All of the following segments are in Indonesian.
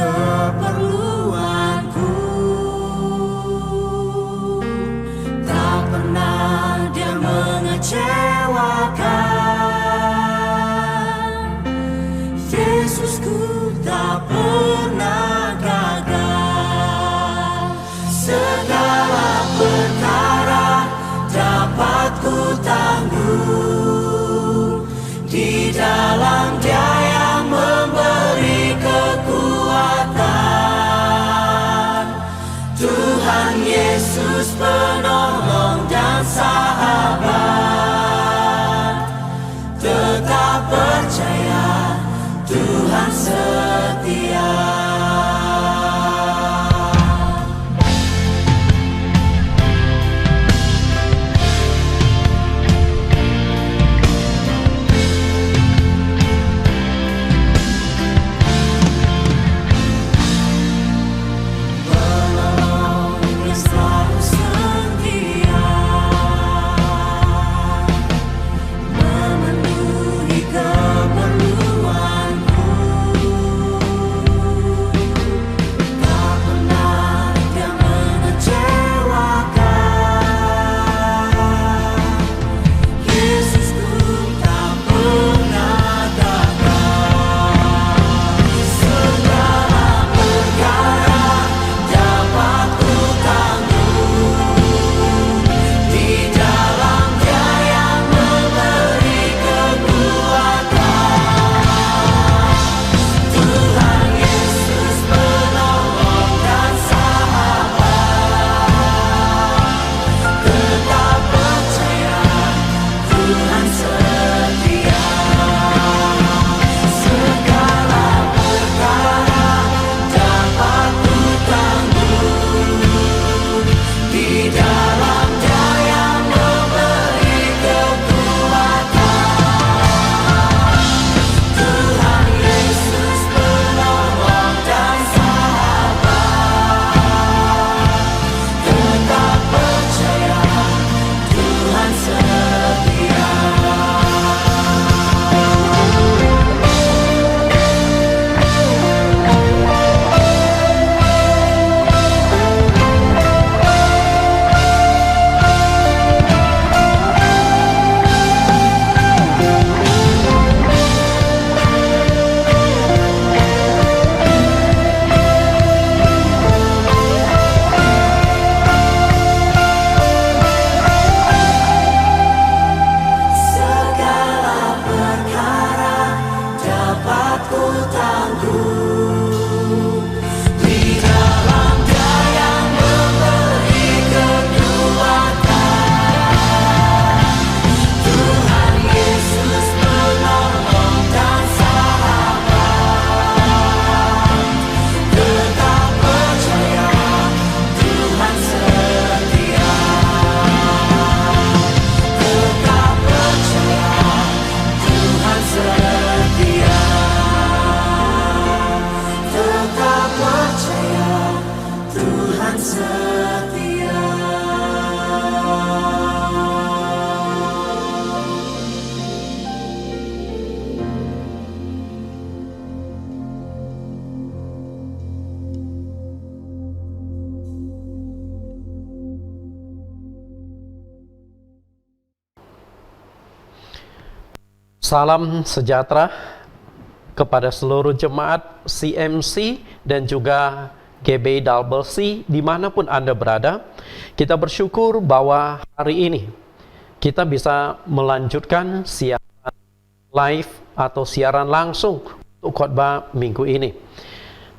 keperluanku. Tak pernah Dia mengecewakan. Yesusku tak pernah gagal. Segala perkara dapat ku tanggung di dalam Dia yang memberi kekuatan. Tuhan Yesus penolong dan sahabat. Tetap percaya Tuhan setia. Salam sejahtera kepada seluruh jemaat CMC dan juga GBCC dimanapun Anda berada. Kita bersyukur bahwa hari ini kita bisa melanjutkan siaran live atau siaran langsung untuk khotbah minggu ini.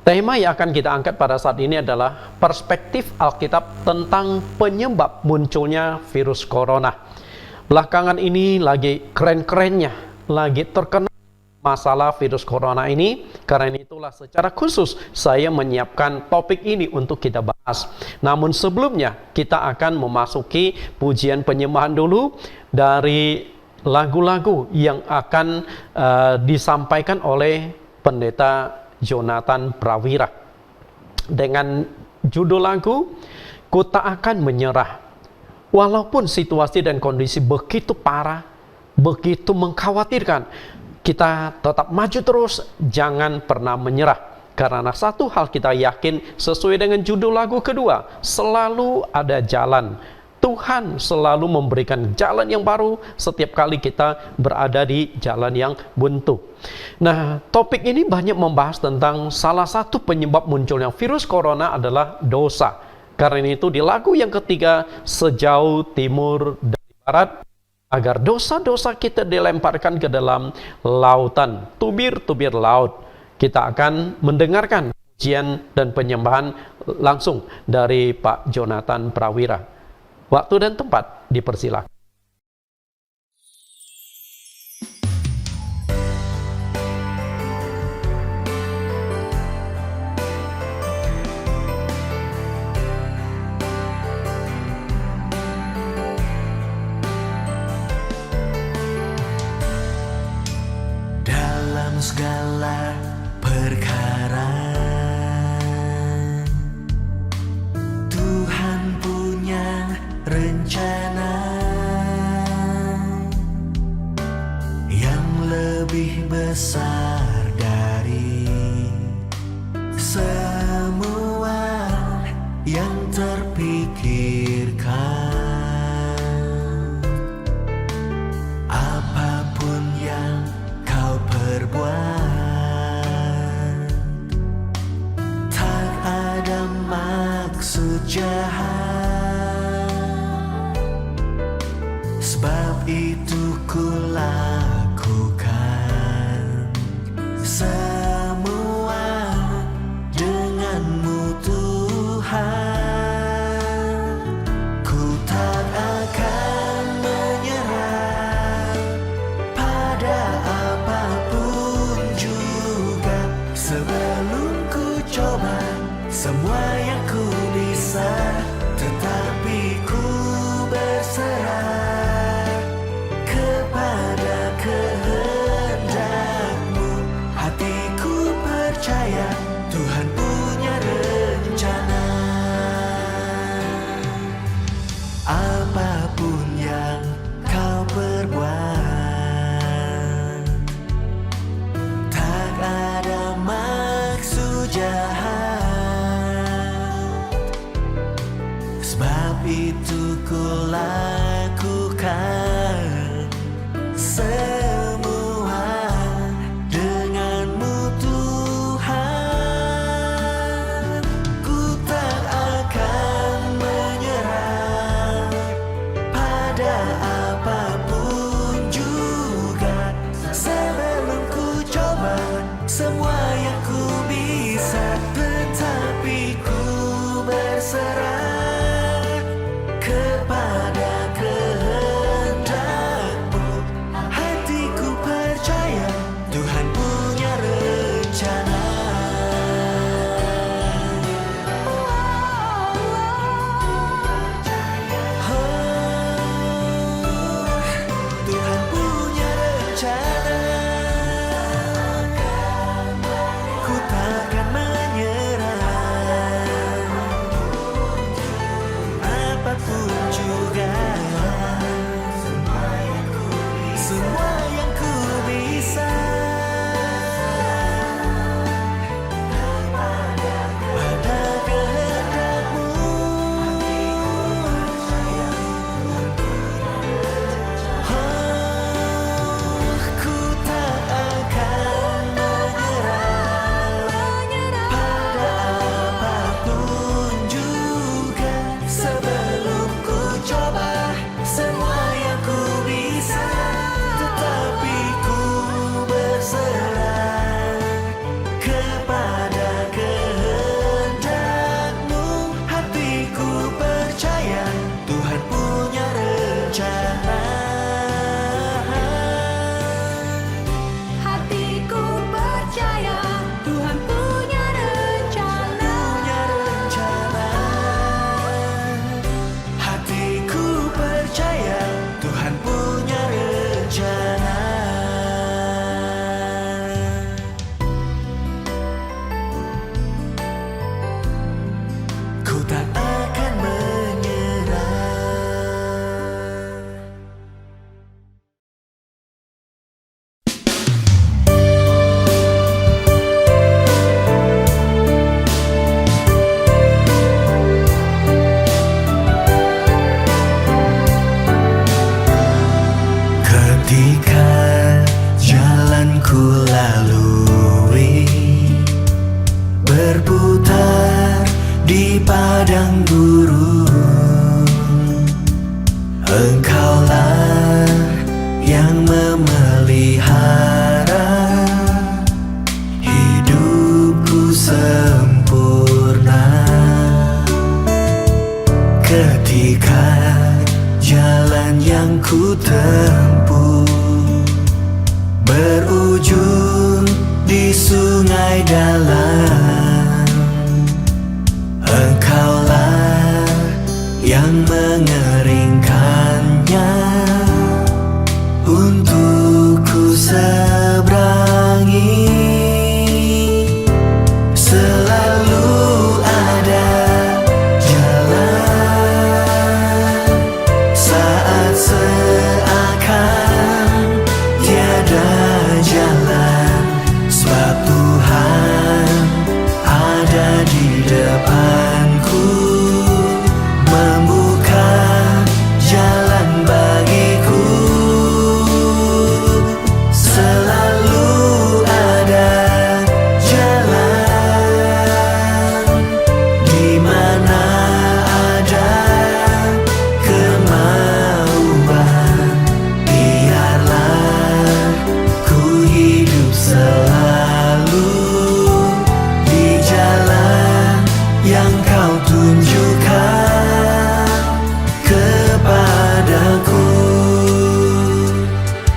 Tema yang akan kita angkat pada saat ini adalah perspektif Alkitab tentang penyebab munculnya virus corona. Belakangan ini lagi keren-kerennya, lagi terkenal masalah virus corona ini. Karena itulah secara khusus saya menyiapkan topik ini untuk kita bahas. Namun sebelumnya kita akan memasuki pujian penyembahan dulu dari lagu-lagu yang akan disampaikan oleh Pendeta Jonathan Prawira dengan judul lagu "Ku Tak Akan Menyerah". Walaupun situasi dan kondisi begitu parah, begitu mengkhawatirkan, kita tetap maju terus, jangan pernah menyerah. Karena satu hal kita yakin sesuai dengan judul lagu kedua, selalu ada jalan. Tuhan selalu memberikan jalan yang baru setiap kali kita berada di jalan yang buntu. Nah, topik ini banyak membahas tentang salah satu penyebab munculnya virus corona adalah dosa. Karena itu di lagu yang ketiga, sejauh timur dari barat, agar dosa-dosa kita dilemparkan ke dalam lautan, tubir-tubir laut. Kita akan mendengarkan pujian dan penyembahan langsung dari Pak Jonathan Prawira. Waktu dan tempat dipersilakan. Dalam segala perkara Tuhan punya rencana yang lebih besar dari semua yang terpikirkan. Apapun yang kau perbuat, tak ada maksud jahat. Sebab itu ku lakukan semua denganmu Tuhan. Ku tak akan menyerah pada apapun juga. Sebelum ku coba semua yang ku bisa, tetapi ku berserah kepada Engkaulah yang memelihara hidupku sempurna. Ketika jalan yang ku tempuh berujung di sungai dalam, Engkaulah yang mengeringkannya untuk ku seberangi. Selalu ada jalan saat seakan tiada jalan, sebab Tuhan ada di depanku, membuka jalan bagiku. Selalu ada jalan di mana ada kemauan. Biarlah ku hidup selalu di jalan yang kau tunjukkan kepadaku.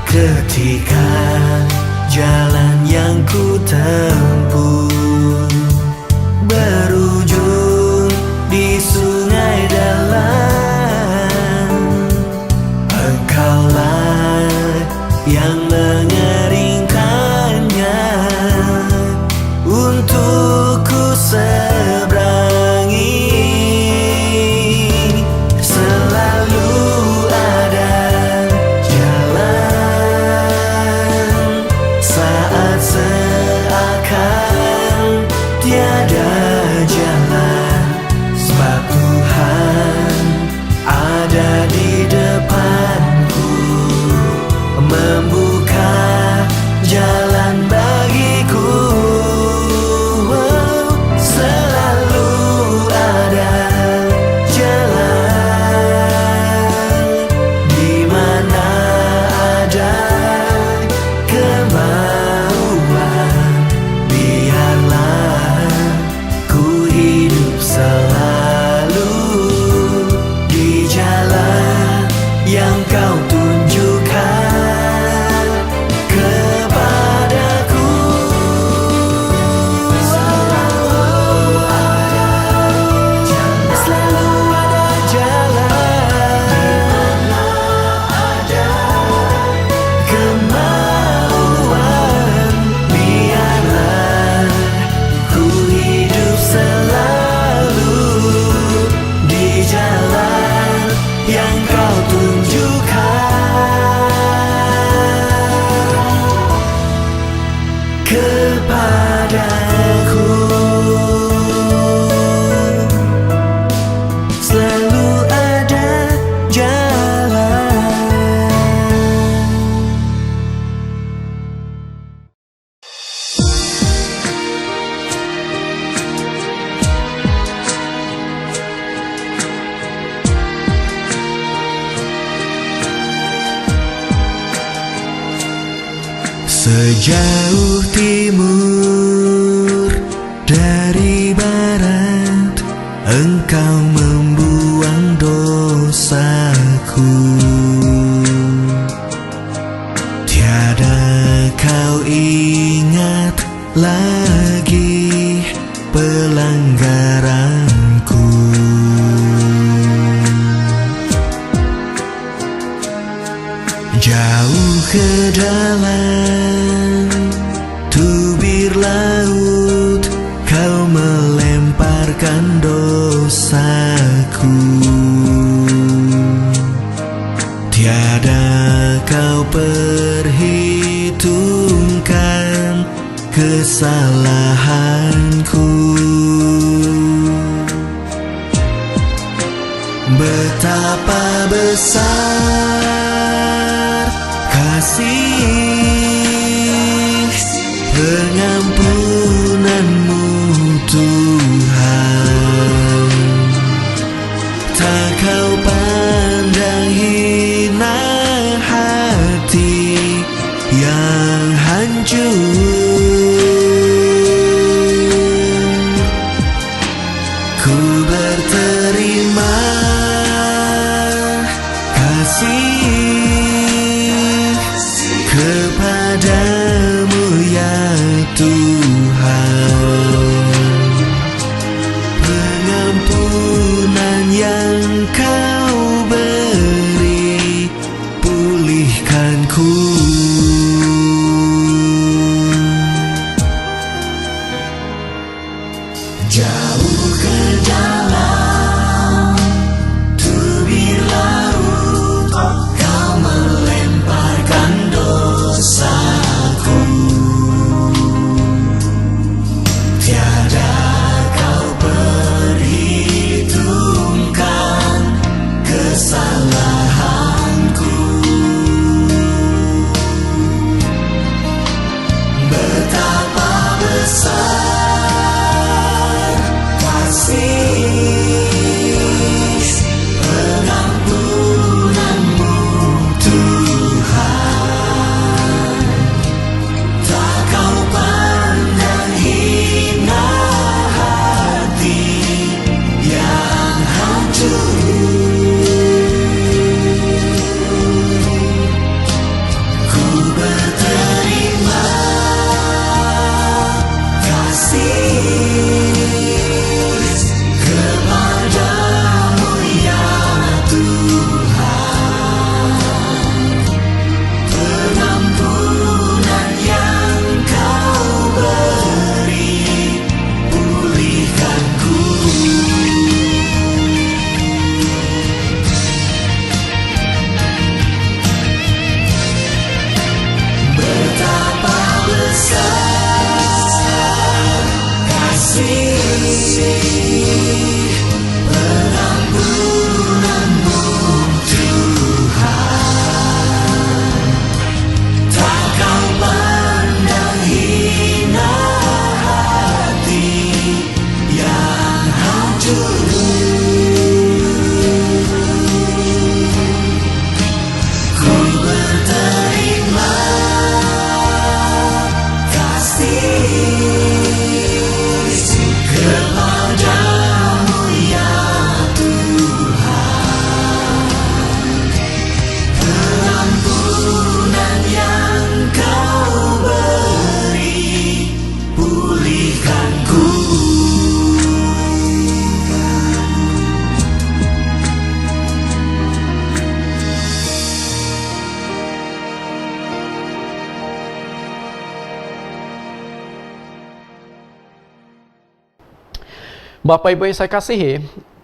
Ketika jalan yang ku tempuh berujung di sungai dalam, Engkaulah yang mengeringkannya untuk ku seberangi. Selalu ada jalan saat seakan tiada jalan, sebab Tuhan ada di depanku, membuka jalan bagiku. Selalu ada jalan di mana ada kemauan. Biarlah ku hidup selalu di jalan yang kau tunjukkan kepadaku. Selalu ada jalan, selalu ada jalan di mana ada kemauan. Biarlah ku hidup selalu di jalan yang kau tunjukkan kepadaku. Selalu ada jalan. Sejauh timur dari barat, Engkau membuang dosaku. Tiada kau ingat lagi pelanggaranku. Jauh ke dalam tubir laut, kau melemparkan dosaku. Tiada kau perhitungkan kesalahanku. Betapa besar kasih pengampunan-Mu Tuhan. Tak kau pandang kasih kepadamu ya Tuhan, pengampunan yang Kau beri, pulihkanku. Jauh ke dalam tubir laut, Kau melemparkan dosaku. Tiada Kau perhitungkan kesalahanku. Betapa besar kasih pengampunanmu Tuhan, tak Kau pandang hina hati yang hancur. Ku berterima kasih kepadamu ya Tuhan, pengampunan yang Kau beri, pulihkanku. Betapa besar kasih pengampunanmu Tuhan, tak Kau pandang hina hati yang hancur. Ku berterima kasih kepadamu ya Tuhan, pengampunan yang Kau beri, pulihkanku. Bapak Ibu yang saya kasihi,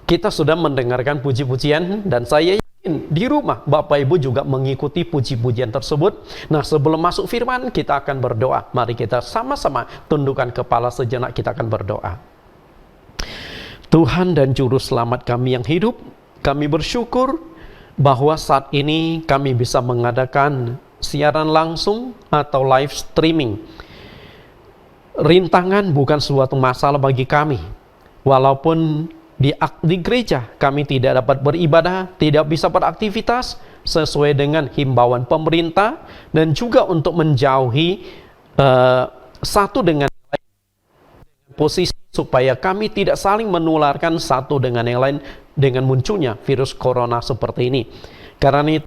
kita sudah mendengarkan puji-pujian dan saya yakin di rumah Bapak Ibu juga mengikuti puji-pujian tersebut. Nah, sebelum masuk firman, kita akan berdoa. Mari kita sama-sama tundukkan kepala sejenak, kita akan berdoa. Tuhan dan Juru Selamat kami yang hidup, kami bersyukur bahwa saat ini kami bisa mengadakan siaran langsung atau live streaming. Rintangan bukan suatu masalah bagi kami. Walaupun di gereja kami tidak dapat beribadah, tidak bisa beraktivitas sesuai dengan himbauan pemerintah, dan juga untuk menjauhi satu dengan lain, posisi supaya kami tidak saling menularkan satu dengan yang lain dengan munculnya virus corona seperti ini. Karena itu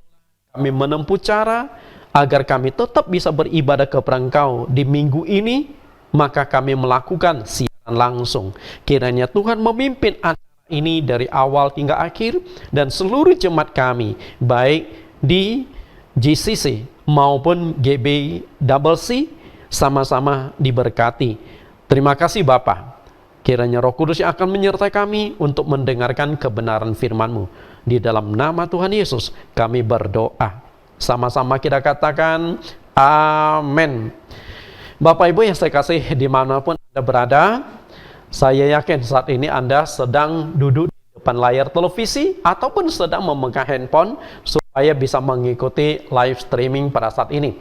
kami menempuh cara agar kami tetap bisa beribadah kepada Engkau di minggu ini, maka kami melakukan siaran langsung. Kiranya Tuhan memimpin acara ini dari awal hingga akhir, dan seluruh jemaat kami baik di GCC maupun GBCC sama-sama diberkati. Terima kasih Bapa. Kiranya Roh Kudus yang akan menyertai kami untuk mendengarkan kebenaran firman-Mu. Di dalam nama Tuhan Yesus kami berdoa. Sama-sama kita katakan amin. Bapak Ibu yang saya kasih dimanapun Anda berada, saya yakin saat ini Anda sedang duduk di depan layar televisi ataupun sedang memegang handphone supaya bisa mengikuti live streaming pada saat ini.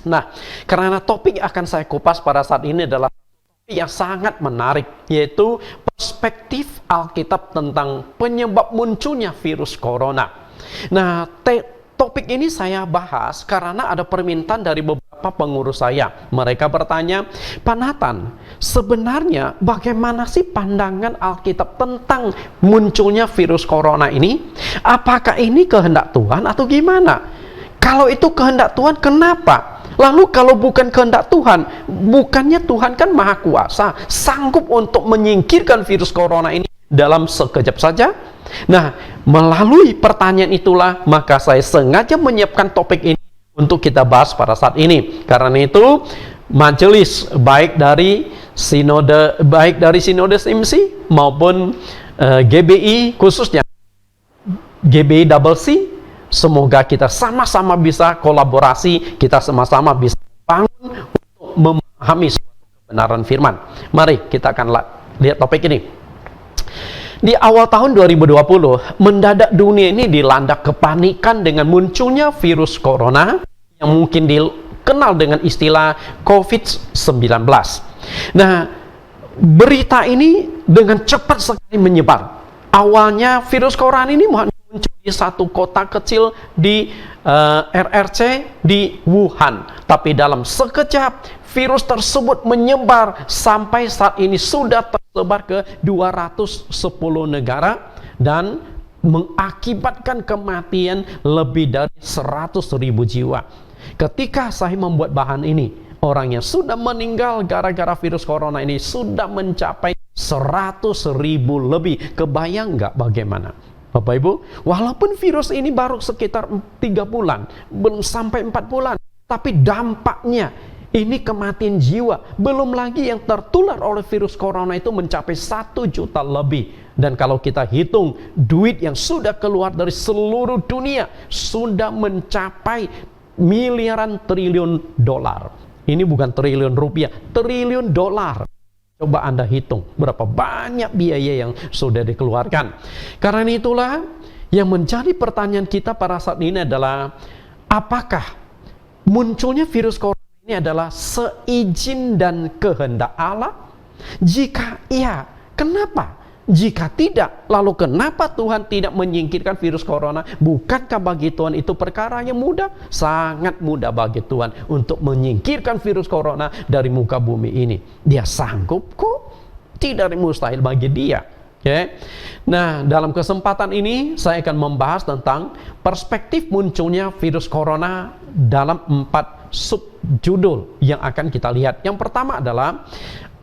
Nah, karena topik yang akan saya kupas pada saat ini adalah topik yang sangat menarik, yaitu perspektif Alkitab tentang penyebab munculnya virus corona. Nah, topik ini saya bahas karena ada permintaan dari beberapa beberapa pengurus saya. Mereka bertanya, Pak Nathan, sebenarnya bagaimana sih pandangan Alkitab tentang munculnya virus corona ini? Apakah ini kehendak Tuhan atau gimana? Kalau itu kehendak Tuhan, kenapa? Lalu kalau bukan kehendak Tuhan, bukannya Tuhan kan maha kuasa, sanggup untuk menyingkirkan virus corona ini dalam sekejap saja? Nah, melalui pertanyaan itulah maka saya sengaja menyiapkan topik ini untuk kita bahas pada saat ini. Karena itu majelis baik dari sinode MC maupun GBI khususnya GBI Double C, semoga kita sama-sama bisa kolaborasi, kita sama-sama bisa bangun untuk memahami suatu kebenaran firman. Mari kita akan lihat topik ini. Di awal tahun 2020, mendadak dunia ini dilanda kepanikan dengan munculnya virus corona yang mungkin dikenal dengan istilah COVID-19. Nah, berita ini dengan cepat sekali menyebar. Awalnya virus corona ini muncul di satu kota kecil di RRC di Wuhan. Tapi dalam sekejap virus tersebut menyebar sampai saat ini sudah tersebar ke 210 negara dan mengakibatkan kematian lebih dari 100.000 jiwa. Ketika saya membuat bahan ini, orang yang sudah meninggal gara-gara virus corona ini sudah mencapai 100.000 lebih. Kebayang nggak bagaimana? Bapak Ibu, walaupun virus ini baru sekitar 3 bulan, belum sampai 4 bulan, tapi dampaknya ini kematian jiwa. Belum lagi yang tertular oleh virus corona itu mencapai 1 juta lebih. Dan kalau kita hitung duit yang sudah keluar dari seluruh dunia sudah mencapai miliaran triliun dolar. Ini bukan triliun rupiah, triliun dolar. Coba Anda hitung berapa banyak biaya yang sudah dikeluarkan. Karena itulah yang menjadi pertanyaan kita pada saat ini adalah, apakah munculnya virus corona ini adalah seizin dan kehendak Allah? Jika iya, kenapa? Jika tidak, lalu kenapa Tuhan tidak menyingkirkan virus corona? Bukankah bagi Tuhan itu perkara yang mudah? Sangat mudah bagi Tuhan untuk menyingkirkan virus corona dari muka bumi ini. Dia sanggup kok. Tidak mustahil bagi dia. Okay? Nah, dalam kesempatan ini saya akan membahas tentang perspektif munculnya virus corona dalam 4 subjudul yang akan kita lihat. Yang pertama adalah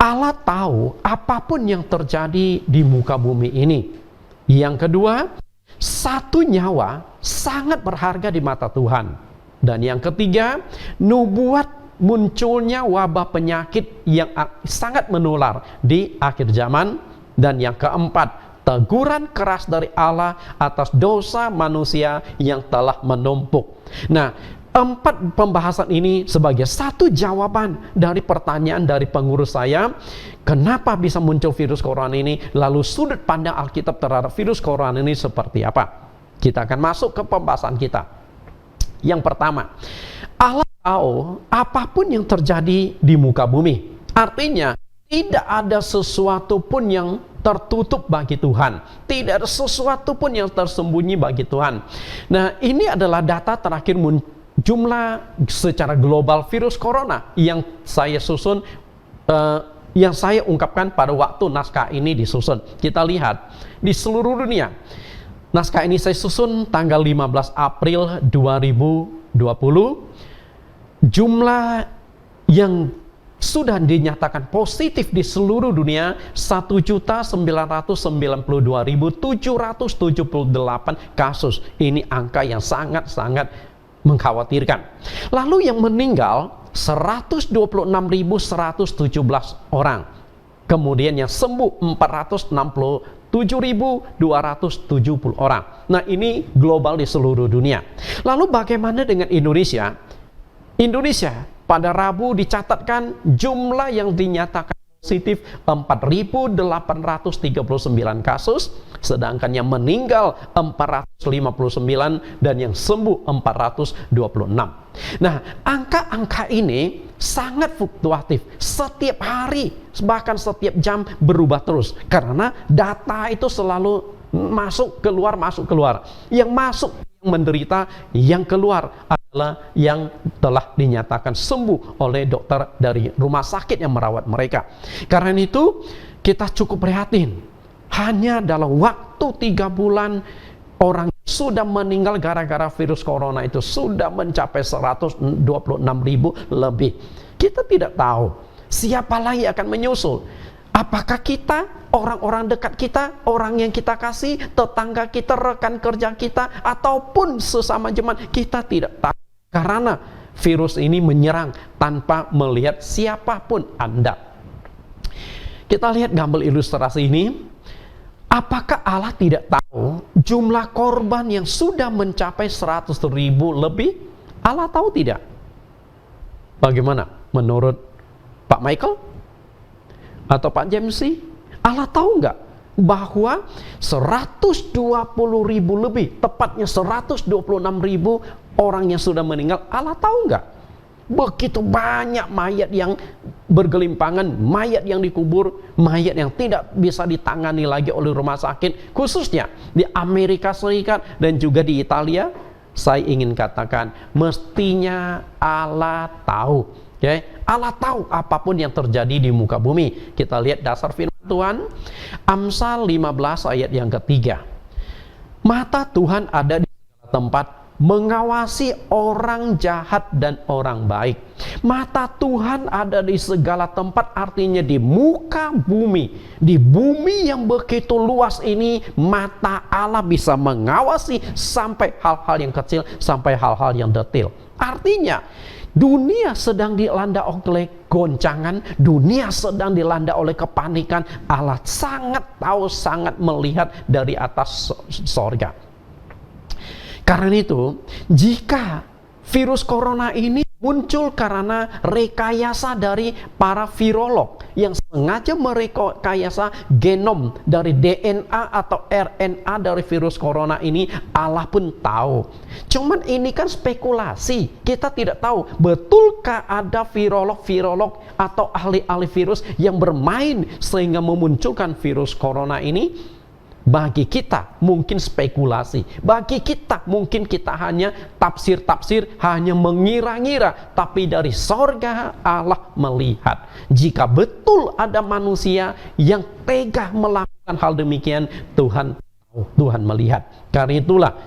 Allah tahu apapun yang terjadi di muka bumi ini. Yang kedua, satu nyawa sangat berharga di mata Tuhan. Dan yang ketiga, nubuat munculnya wabah penyakit yang sangat menular di akhir zaman. Dan yang keempat, teguran keras dari Allah atas dosa manusia yang telah menumpuk. Nah, 4 pembahasan ini sebagai satu jawaban dari pertanyaan dari pengurus saya, kenapa bisa muncul virus corona ini, lalu sudut pandang Alkitab terhadap virus corona ini seperti apa. Kita akan masuk ke pembahasan kita. Yang pertama, Allah tahu apapun yang terjadi di muka bumi. Artinya, tidak ada sesuatu pun yang tertutup bagi Tuhan. Tidak ada sesuatu pun yang tersembunyi bagi Tuhan. Nah, ini adalah data terakhir jumlah secara global virus corona yang saya susun, yang saya ungkapkan pada waktu naskah ini disusun. Kita lihat di seluruh dunia. Naskah ini saya susun tanggal 15 April 2020. Jumlah yang sudah dinyatakan positif di seluruh dunia 1.992.778 kasus. Ini angka yang sangat-sangat mengkhawatirkan. Lalu yang meninggal 126.117 orang. Kemudian yang sembuh 467.270 orang. Nah, ini global di seluruh dunia. Lalu bagaimana dengan Indonesia? Indonesia pada Rabu dicatatkan jumlah yang dinyatakan positif 4.839 kasus, sedangkan yang meninggal 459 dan yang sembuh 426. Nah, angka-angka ini sangat fluktuatif. Setiap hari, bahkan setiap jam berubah terus. Karena data itu selalu masuk, keluar, masuk, keluar. Yang masuk yang menderita, yang keluar adalah yang telah dinyatakan sembuh oleh dokter dari rumah sakit yang merawat mereka. Karena itu kita cukup prihatin. Hanya dalam waktu 3 bulan orang sudah meninggal gara-gara virus corona itu sudah mencapai 126.000 lebih. Kita tidak tahu siapa lagi akan menyusul. Apakah kita, orang-orang dekat kita, orang yang kita kasih, tetangga kita, rekan kerja kita, ataupun sesama jemaat, kita tidak tahu. Karena virus ini menyerang tanpa melihat siapapun Anda. Kita lihat gambar ilustrasi ini. Apakah Allah tidak tahu jumlah korban yang sudah mencapai 100.000 lebih? Allah tahu tidak? Bagaimana menurut Pak Michael? Atau Pak James sih? Allah tahu nggak bahwa 120.000 lebih, tepatnya 126.000 orang yang sudah meninggal? Allah tahu nggak? Begitu banyak mayat yang bergelimpangan, mayat yang dikubur, mayat yang tidak bisa ditangani lagi oleh rumah sakit, khususnya di Amerika Serikat dan juga di Italia. Saya ingin katakan, mestinya Allah tahu. Okay? Allah tahu apapun yang terjadi di muka bumi. Kita lihat dasar firman Tuhan, Amsal 15 ayat yang ketiga. Mata Tuhan ada di segala tempat, mengawasi orang jahat dan orang baik. Mata Tuhan ada di segala tempat, artinya di muka bumi. Di bumi yang begitu luas ini, mata Allah bisa mengawasi sampai hal-hal yang kecil, sampai hal-hal yang detail. Artinya, dunia sedang dilanda oleh goncangan, dunia sedang dilanda oleh kepanikan. Allah sangat tahu, sangat melihat dari atas sorga. Karena itu, jika virus corona ini muncul karena rekayasa dari para virolog yang sengaja merekayasa genom dari DNA atau RNA dari virus corona ini, Allah pun tahu. Cuman ini kan spekulasi, kita tidak tahu betulkah ada virolog atau ahli-ahli virus yang bermain sehingga memunculkan virus corona ini. Bagi kita mungkin spekulasi, bagi kita mungkin kita hanya tafsir-tafsir, hanya mengira-ngira, tapi dari sorga Allah melihat. Jika betul ada manusia yang tega melakukan hal demikian, Tuhan tahu, Tuhan melihat. Karena itulah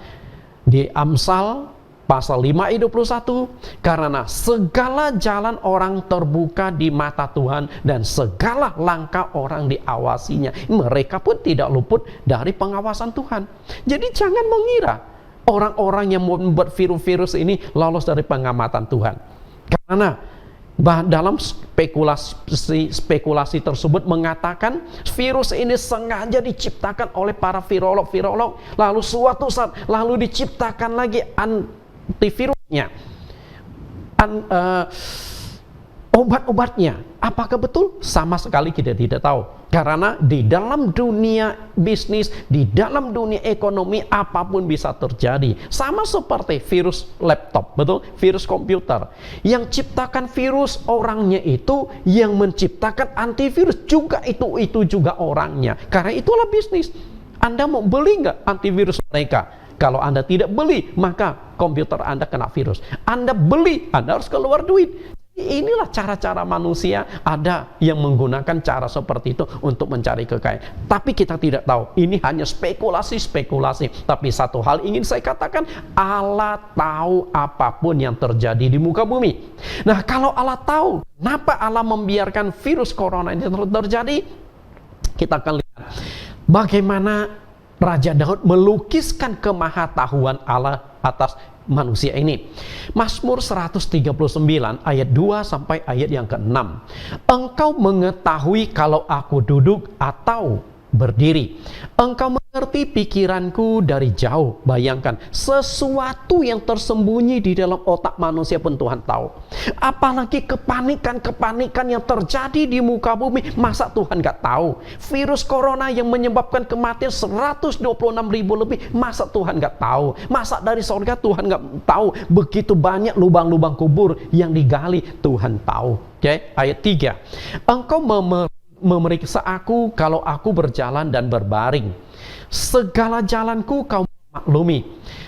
di Amsal pasal 5 ayat 21, karena segala jalan orang terbuka di mata Tuhan dan segala langkah orang diawasinya. Mereka pun tidak luput dari pengawasan Tuhan. Jadi jangan mengira orang-orang yang membuat virus-virus ini lolos dari pengamatan Tuhan. Karena dalam spekulasi tersebut mengatakan virus ini sengaja diciptakan oleh para virolog, lalu suatu saat lalu diciptakan lagi antivirusnya, obat-obatnya. Apakah betul? Sama sekali kita tidak tahu. Karena di dalam dunia bisnis, di dalam dunia ekonomi, apapun bisa terjadi. Sama seperti virus laptop, betul? Virus komputer. Yang ciptakan virus orangnya itu, yang menciptakan antivirus juga itu juga orangnya. Karena itulah bisnis. Anda mau beli nggak antivirus mereka? Kalau Anda tidak beli, maka komputer Anda kena virus. Anda beli, Anda harus keluar duit. Inilah cara-cara manusia, ada yang menggunakan cara seperti itu untuk mencari kekayaan. Tapi kita tidak tahu, ini hanya spekulasi. Tapi satu hal ingin saya katakan, Allah tahu apapun yang terjadi di muka bumi. Nah, kalau Allah tahu, kenapa Allah membiarkan virus corona ini terjadi? Kita akan lihat bagaimana Raja Daud melukiskan kemahatauan Allah atas manusia ini. Mazmur 139 ayat 2 sampai ayat yang ke-6. Engkau mengetahui kalau aku duduk atau berdiri. Engkau mengerti pikiranku dari jauh. Bayangkan, sesuatu yang tersembunyi di dalam otak manusia pun Tuhan tahu. Apalagi kepanikan yang terjadi di muka bumi, masa Tuhan gak tahu? Virus corona yang menyebabkan kematian 126.000 lebih, masa Tuhan gak tahu? Masa dari sorga Tuhan gak tahu? Begitu banyak lubang-lubang kubur yang digali, Tuhan tahu. Oke, ayat 3. Engkau memeriksa aku kalau aku berjalan dan berbaring. Segala jalanku kau maklumi.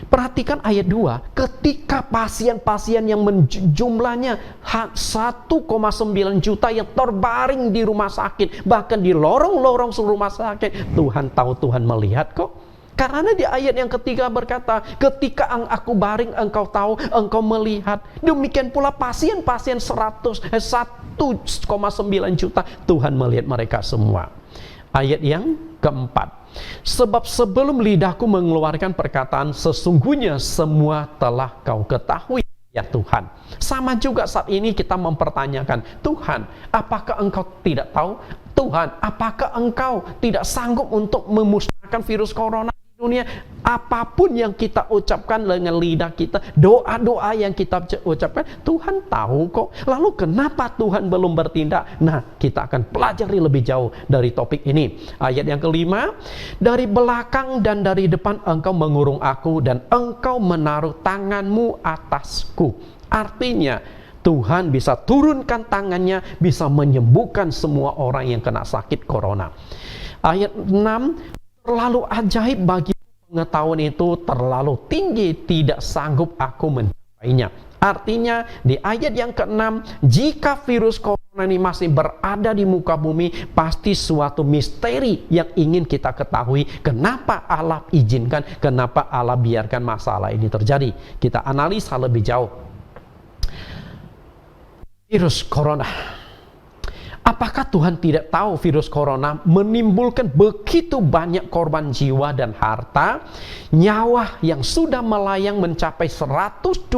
Perhatikan ayat 2, ketika pasien-pasien yang jumlahnya 1,9 juta yang terbaring di rumah sakit, bahkan di lorong-lorong rumah sakit, Tuhan tahu, Tuhan melihat kok. Karena di ayat yang ketiga berkata, ketika aku baring engkau tahu, engkau melihat. Demikian pula pasien-pasien 1,9 juta, Tuhan melihat mereka semua. Ayat yang keempat, sebab sebelum lidahku mengeluarkan perkataan, sesungguhnya semua telah kau ketahui ya Tuhan. Sama juga saat ini kita mempertanyakan, Tuhan, apakah engkau tidak tahu? Tuhan, apakah engkau tidak sanggup untuk memusnahkan virus corona di dunia? Apapun yang kita ucapkan dengan lidah kita, doa-doa yang kita ucapkan, Tuhan tahu kok. Lalu kenapa Tuhan belum bertindak? Nah, kita akan pelajari lebih jauh dari topik ini. Ayat yang kelima, dari belakang dan dari depan engkau mengurung aku, dan engkau menaruh tanganmu atasku. Artinya, Tuhan bisa turunkan tangannya, bisa menyembuhkan semua orang yang kena sakit corona. Ayat 6, terlalu ajaib bagi pengetahuan itu, terlalu tinggi, tidak sanggup aku mencapainya. Artinya di ayat yang ke-6, jika virus corona ini masih berada di muka bumi, pasti suatu misteri yang ingin kita ketahui. Kenapa Allah izinkan, kenapa Allah biarkan masalah ini terjadi? Kita analisa lebih jauh. Virus corona, apakah Tuhan tidak tahu virus corona menimbulkan begitu banyak korban jiwa dan harta? Nyawa yang sudah melayang mencapai 126.000,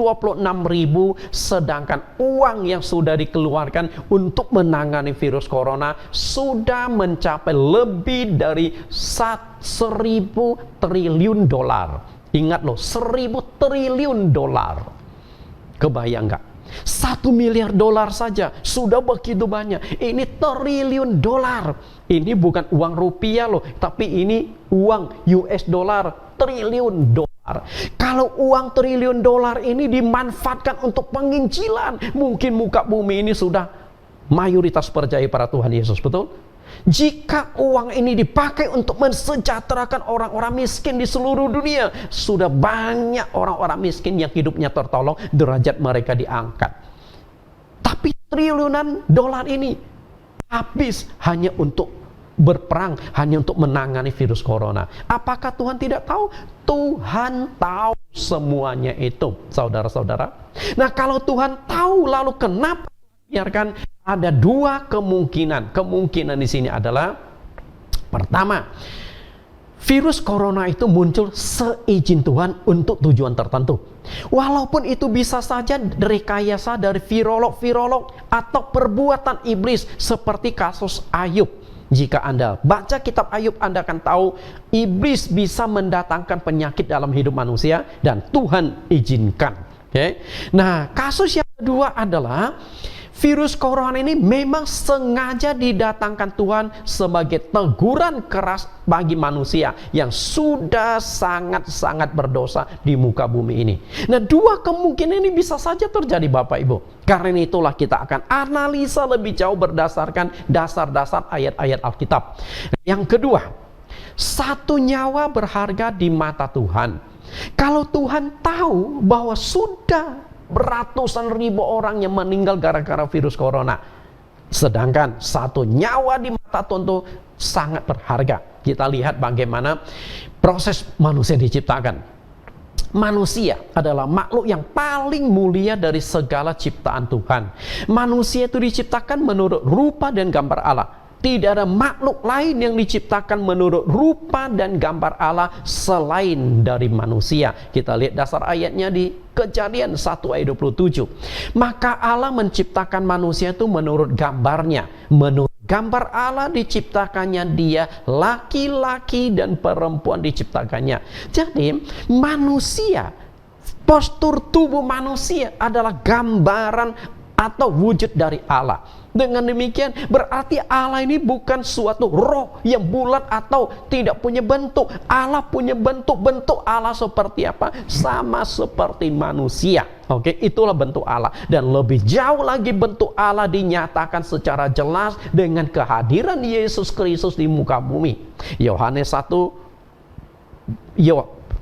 sedangkan uang yang sudah dikeluarkan untuk menangani virus corona sudah mencapai lebih dari 1.000 triliun dolar. Ingat loh, 1.000 triliun dolar. Kebayang nggak? 1 miliar dolar saja sudah begitu banyak. Ini triliun dolar. Ini bukan uang rupiah loh, tapi ini uang US dollar, triliun dolar. Kalau uang triliun dolar ini dimanfaatkan untuk penginjilan, mungkin muka bumi ini sudah mayoritas percaya pada Tuhan Yesus, betul? Jika uang ini dipakai untuk mensejahterakan orang-orang miskin di seluruh dunia, sudah banyak orang-orang miskin yang hidupnya tertolong, derajat mereka diangkat. Tapi triliunan dolar ini habis hanya untuk berperang, hanya untuk menangani virus corona. Apakah Tuhan tidak tahu? Tuhan tahu semuanya itu, saudara-saudara. Nah, kalau Tuhan tahu, lalu kenapa biarkan? Ada dua kemungkinan. Kemungkinan di sini adalah, pertama, virus corona itu muncul seizin Tuhan untuk tujuan tertentu. Walaupun itu bisa saja rekayasa dari virolog-virolog atau perbuatan iblis seperti kasus Ayub. Jika Anda baca kitab Ayub, Anda akan tahu iblis bisa mendatangkan penyakit dalam hidup manusia dan Tuhan izinkan. Okay? Nah, kasus yang kedua adalah virus corona ini memang sengaja didatangkan Tuhan sebagai teguran keras bagi manusia yang sudah sangat-sangat berdosa di muka bumi ini. Nah, dua kemungkinan ini bisa saja terjadi, Bapak Ibu. Karena itulah kita akan analisa lebih jauh berdasarkan dasar-dasar ayat-ayat Alkitab. Yang kedua, satu nyawa berharga di mata Tuhan. Kalau Tuhan tahu bahwa sudah beratusan ribu orang yang meninggal gara-gara virus corona, sedangkan satu nyawa di mata Tuhan itu sangat berharga. Kita lihat bagaimana proses manusia diciptakan. Manusia adalah makhluk yang paling mulia dari segala ciptaan Tuhan. Manusia itu diciptakan menurut rupa dan gambar Allah. Tidak ada makhluk lain yang diciptakan menurut rupa dan gambar Allah selain dari manusia. Kita lihat dasar ayatnya di Kejadian 1 ayat 27. Maka Allah menciptakan manusia itu menurut gambarnya. Menurut gambar Allah diciptakannya dia, laki-laki dan perempuan diciptakannya. Jadi manusia, postur tubuh manusia adalah gambaran atau wujud dari Allah. Dengan demikian berarti Allah ini bukan suatu roh yang bulat atau tidak punya bentuk. Allah punya bentuk. Bentuk Allah seperti apa? Sama seperti manusia. Oke, itulah bentuk Allah. Dan lebih jauh lagi bentuk Allah dinyatakan secara jelas dengan kehadiran Yesus Kristus di muka bumi. Yohanes 1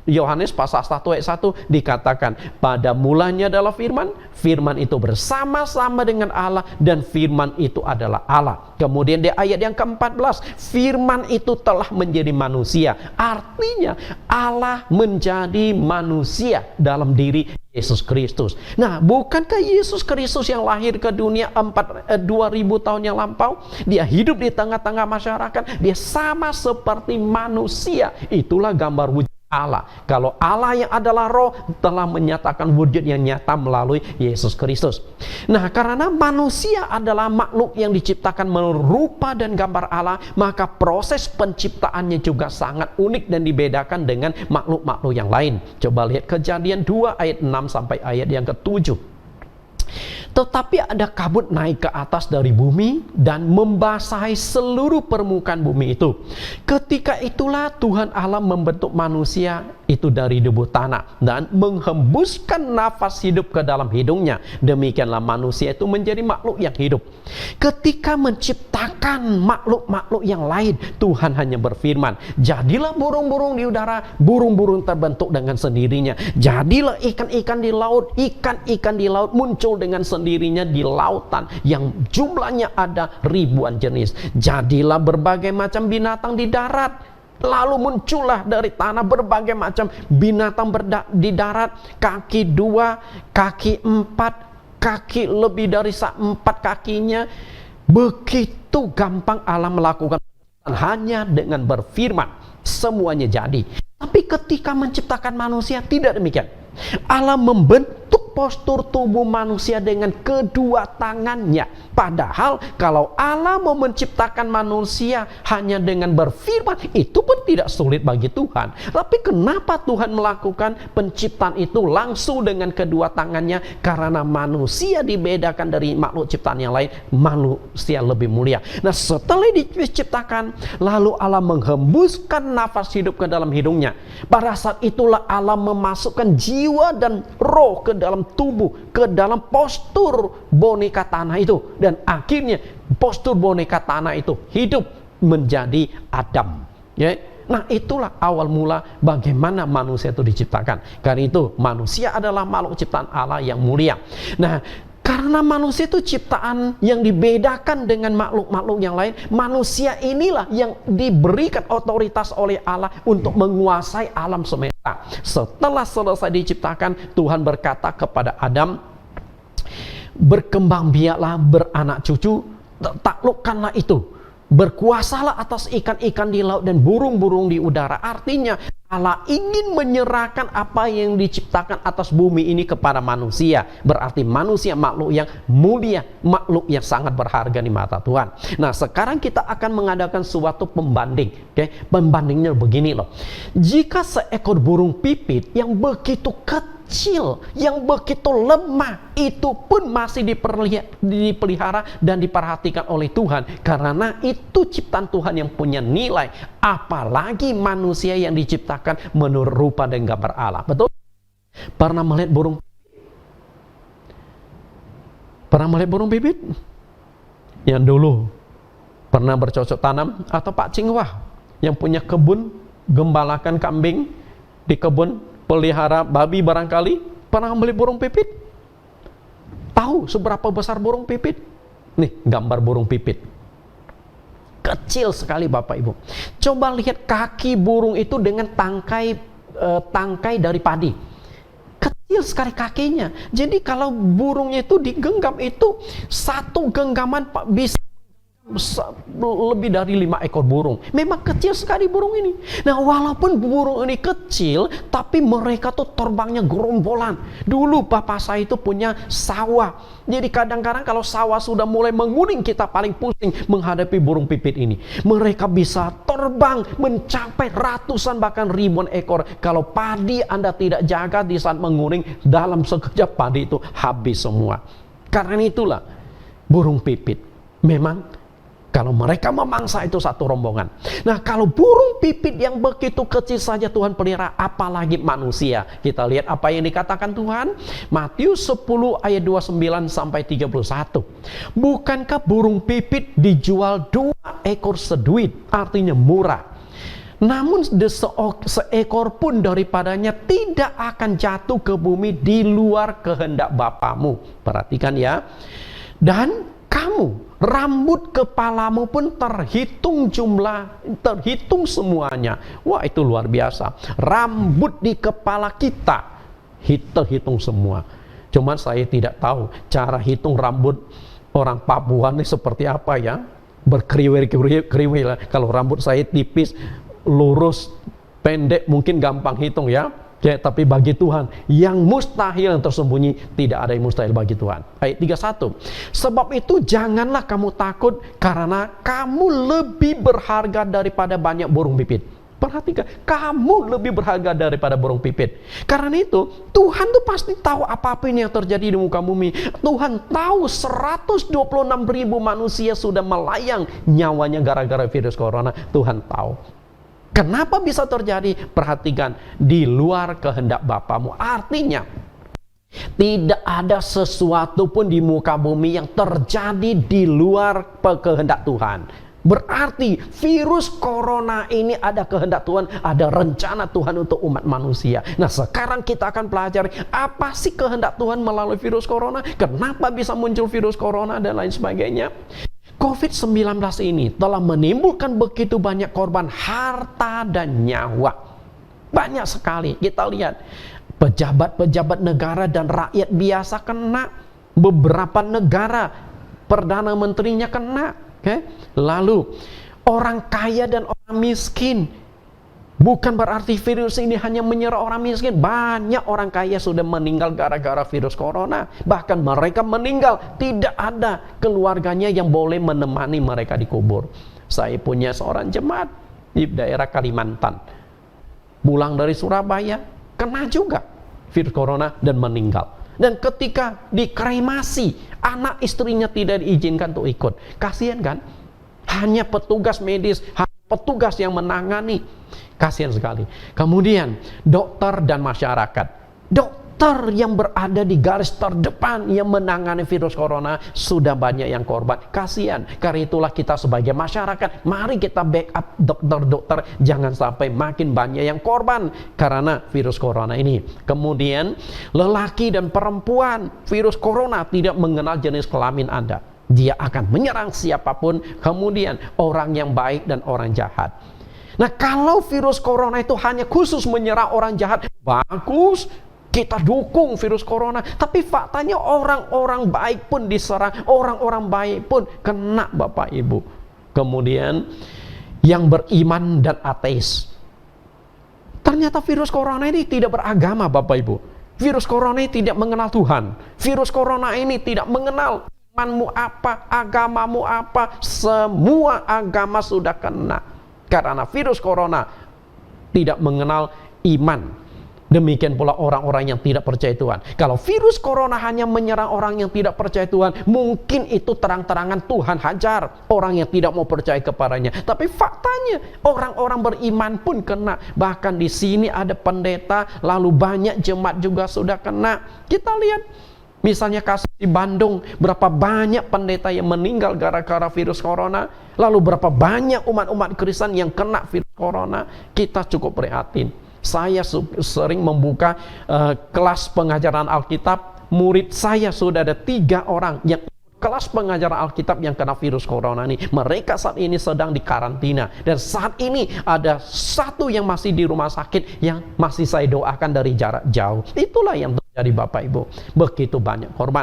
Yohanes pasal 1 ayat 1 dikatakan, pada mulanya adalah firman, firman itu bersama-sama dengan Allah, dan firman itu adalah Allah. Kemudian di ayat yang ke-14, firman itu telah menjadi manusia. Artinya Allah menjadi manusia dalam diri Yesus Kristus. Nah, bukankah Yesus Kristus yang lahir ke dunia 2000 tahun yang lampau? Dia hidup di tengah-tengah masyarakat, dia sama seperti manusia. Itulah gambar wujud Allah. Kalau Allah yang adalah roh telah menyatakan wujud yang nyata melalui Yesus Kristus. Nah, karena manusia adalah makhluk yang diciptakan merupa dan gambar Allah, maka proses penciptaannya juga sangat unik dan dibedakan dengan makhluk-makhluk yang lain. Coba lihat Kejadian 2 ayat 6 sampai ayat yang ke-7. Tetapi ada kabut naik ke atas dari bumi dan membasahi seluruh permukaan bumi itu. Ketika itulah Tuhan Allah membentuk manusia itu dari debu tanah dan menghembuskan nafas hidup ke dalam hidungnya. Demikianlah manusia itu menjadi makhluk yang hidup. Ketika menciptakan makhluk-makhluk yang lain, Tuhan hanya berfirman, jadilah burung-burung di udara, burung-burung terbentuk dengan sendirinya. Jadilah ikan-ikan di laut, ikan-ikan di laut muncul dengan sendirinya di lautan yang jumlahnya ada ribuan jenis. Jadilah berbagai macam binatang di darat. Lalu muncullah dari tanah berbagai macam binatang di darat, kaki 2, kaki 4, kaki lebih dari 4 kakinya. Begitu gampang Allah melakukan hanya dengan berfirman, semuanya jadi. Tapi ketika menciptakan manusia tidak demikian. Allah membentuk postur tubuh manusia dengan kedua tangannya. Padahal kalau Allah mau menciptakan manusia hanya dengan berfirman, itu pun tidak sulit bagi Tuhan. Tapi kenapa Tuhan melakukan penciptaan itu langsung dengan kedua tangannya? Karena manusia dibedakan dari makhluk ciptaan yang lain, manusia lebih mulia. Nah, setelah diciptakan, lalu Allah menghembuskan nafas hidup ke dalam hidungnya. Pada saat itulah Allah memasukkan jiwa dan roh ke dalam tubuh, ke dalam postur boneka tanah itu, dan akhirnya postur boneka tanah itu hidup menjadi Adam. Ya. Nah, itulah awal mula bagaimana manusia itu diciptakan. Karena itu manusia adalah makhluk ciptaan Allah yang mulia. Nah, karena manusia itu ciptaan yang dibedakan dengan makhluk-makhluk yang lain, manusia inilah yang diberikan otoritas oleh Allah untuk menguasai alam semesta. Setelah selesai diciptakan, Tuhan berkata kepada Adam, berkembang biaklah, beranak cucu, taklukkanlah itu, berkuasalah atas ikan-ikan di laut dan burung-burung di udara. Artinya Allah ingin menyerahkan apa yang diciptakan atas bumi ini kepada manusia. Berarti manusia makhluk yang mulia, makhluk yang sangat berharga di mata Tuhan. Nah, sekarang kita akan mengadakan suatu pembanding. Pembandingnya begini loh. Jika seekor burung pipit yang begitu kecil, yang begitu lemah, itu pun masih dipelihara dan diperhatikan oleh Tuhan, karena itu ciptaan Tuhan yang punya nilai. Apalagi manusia yang diciptakan menurut rupa dan gambar Allah. Betul? Pernah melihat burung? Pernah melihat burung pipit? Yang dulu pernah bercocok tanam, atau Pak Cingwah yang punya kebun, gembalakan kambing di kebun, pelihara babi barangkali, pernah melihat burung pipit? Tahu seberapa besar burung pipit? Nih gambar burung pipit. Kecil sekali Bapak Ibu. Coba lihat kaki burung itu dengan tangkai dari padi. Kecil sekali kakinya. Jadi kalau burungnya itu digenggam, itu satu genggaman bisa lebih dari 5 ekor burung. Memang kecil sekali burung ini. Nah, walaupun burung ini kecil, tapi mereka tuh terbangnya gerombolan. Dulu bapak saya itu punya sawah. Jadi kadang-kadang kalau sawah sudah mulai menguning, kita paling pusing menghadapi burung pipit ini. Mereka bisa terbang mencapai ratusan bahkan ribuan ekor. Kalau padi Anda tidak jaga di saat menguning, dalam sekejap padi itu habis semua. Karena itulah burung pipit memang kalau mereka memangsa itu satu rombongan. Nah, kalau burung pipit yang begitu kecil saja Tuhan pelihara, apalagi manusia. Kita lihat apa yang dikatakan Tuhan. Matius 10 ayat 29 sampai 31. Bukankah burung pipit dijual 2 ekor seduit? Artinya murah. namun seekor pun daripadanya tidak akan jatuh ke bumi di luar kehendak Bapamu. Perhatikan ya. Dan kamu, rambut kepalamu pun terhitung semuanya. Wah, itu luar biasa. Rambut di kepala kita terhitung semua. Cuman saya tidak tahu cara hitung rambut orang Papua ini seperti apa ya. Berkeriwil. Kalau rambut saya tipis, lurus, pendek, mungkin gampang hitung ya. Tapi bagi Tuhan, yang mustahil yang tersembunyi, tidak ada yang mustahil bagi Tuhan. Ayat 31. Sebab itu janganlah kamu takut, karena kamu lebih berharga daripada banyak burung pipit. Perhatikan, kamu lebih berharga daripada burung pipit. Karena itu, Tuhan tuh pasti tahu apapun yang terjadi di muka bumi. Tuhan tahu 126.000 manusia sudah melayang nyawanya gara-gara virus corona. Tuhan tahu. Kenapa bisa terjadi? Perhatikan, di luar kehendak Bapamu. Artinya, tidak ada sesuatu pun di muka bumi yang terjadi di luar kehendak Tuhan. Berarti virus corona ini ada kehendak Tuhan, ada rencana Tuhan untuk umat manusia. Nah, sekarang kita akan pelajari apa sih kehendak Tuhan melalui virus corona, kenapa bisa muncul virus corona dan lain sebagainya. COVID-19 ini telah menimbulkan begitu banyak korban harta dan nyawa. Banyak sekali. Kita lihat pejabat-pejabat negara dan rakyat biasa kena. Beberapa negara perdana menterinya kena. Lalu orang kaya dan orang miskin. Bukan berarti virus ini hanya menyerang orang miskin. Banyak orang kaya sudah meninggal gara-gara virus corona. Bahkan mereka meninggal, tidak ada keluarganya yang boleh menemani mereka dikubur. Saya punya seorang jemaat di daerah Kalimantan. Pulang dari Surabaya, kena juga virus corona dan meninggal. Dan ketika dikremasi, anak istrinya tidak diizinkan untuk ikut. Kasihan kan? Hanya petugas medis, petugas yang menangani. Kasihan sekali. Kemudian dokter dan masyarakat. Dokter yang berada di garis terdepan yang menangani virus corona, sudah banyak yang korban. Kasihan. Karena itulah kita sebagai masyarakat, mari kita backup dokter-dokter, jangan sampai makin banyak yang korban karena virus corona ini. Kemudian lelaki dan perempuan, virus corona tidak mengenal jenis kelamin Anda. Dia akan menyerang siapapun, kemudian orang yang baik dan orang jahat. Nah, kalau virus corona itu hanya khusus menyerang orang jahat, bagus, kita dukung virus corona. Tapi faktanya orang-orang baik pun diserang, orang-orang baik pun kena, Bapak Ibu. Kemudian yang beriman dan ateis. Ternyata virus corona ini tidak beragama, Bapak Ibu. Virus corona ini tidak mengenal Tuhan. Virus corona ini tidak mengenal imanmu apa, agamamu apa. Semua agama sudah kena. Karena virus corona tidak mengenal iman. Demikian pula orang-orang yang tidak percaya Tuhan. Kalau virus corona hanya menyerang orang yang tidak percaya Tuhan, mungkin itu terang-terangan Tuhan hajar orang yang tidak mau percaya kepadanya. Tapi faktanya orang-orang beriman pun kena. Bahkan di sini ada pendeta, lalu banyak jemaat juga sudah kena. Kita lihat misalnya kasus di Bandung, berapa banyak pendeta yang meninggal gara-gara virus corona, lalu berapa banyak umat-umat Kristen yang kena virus corona. Kita cukup prihatin. Saya sering membuka kelas pengajaran Alkitab. Murid saya sudah ada 3 orang yang kelas pengajaran Alkitab yang kena virus corona ini. Mereka saat ini sedang dikarantina. Dan saat ini ada 1 yang masih di rumah sakit yang masih saya doakan dari jarak jauh. Itulah yang terjadi, Bapak Ibu. Begitu banyak korban.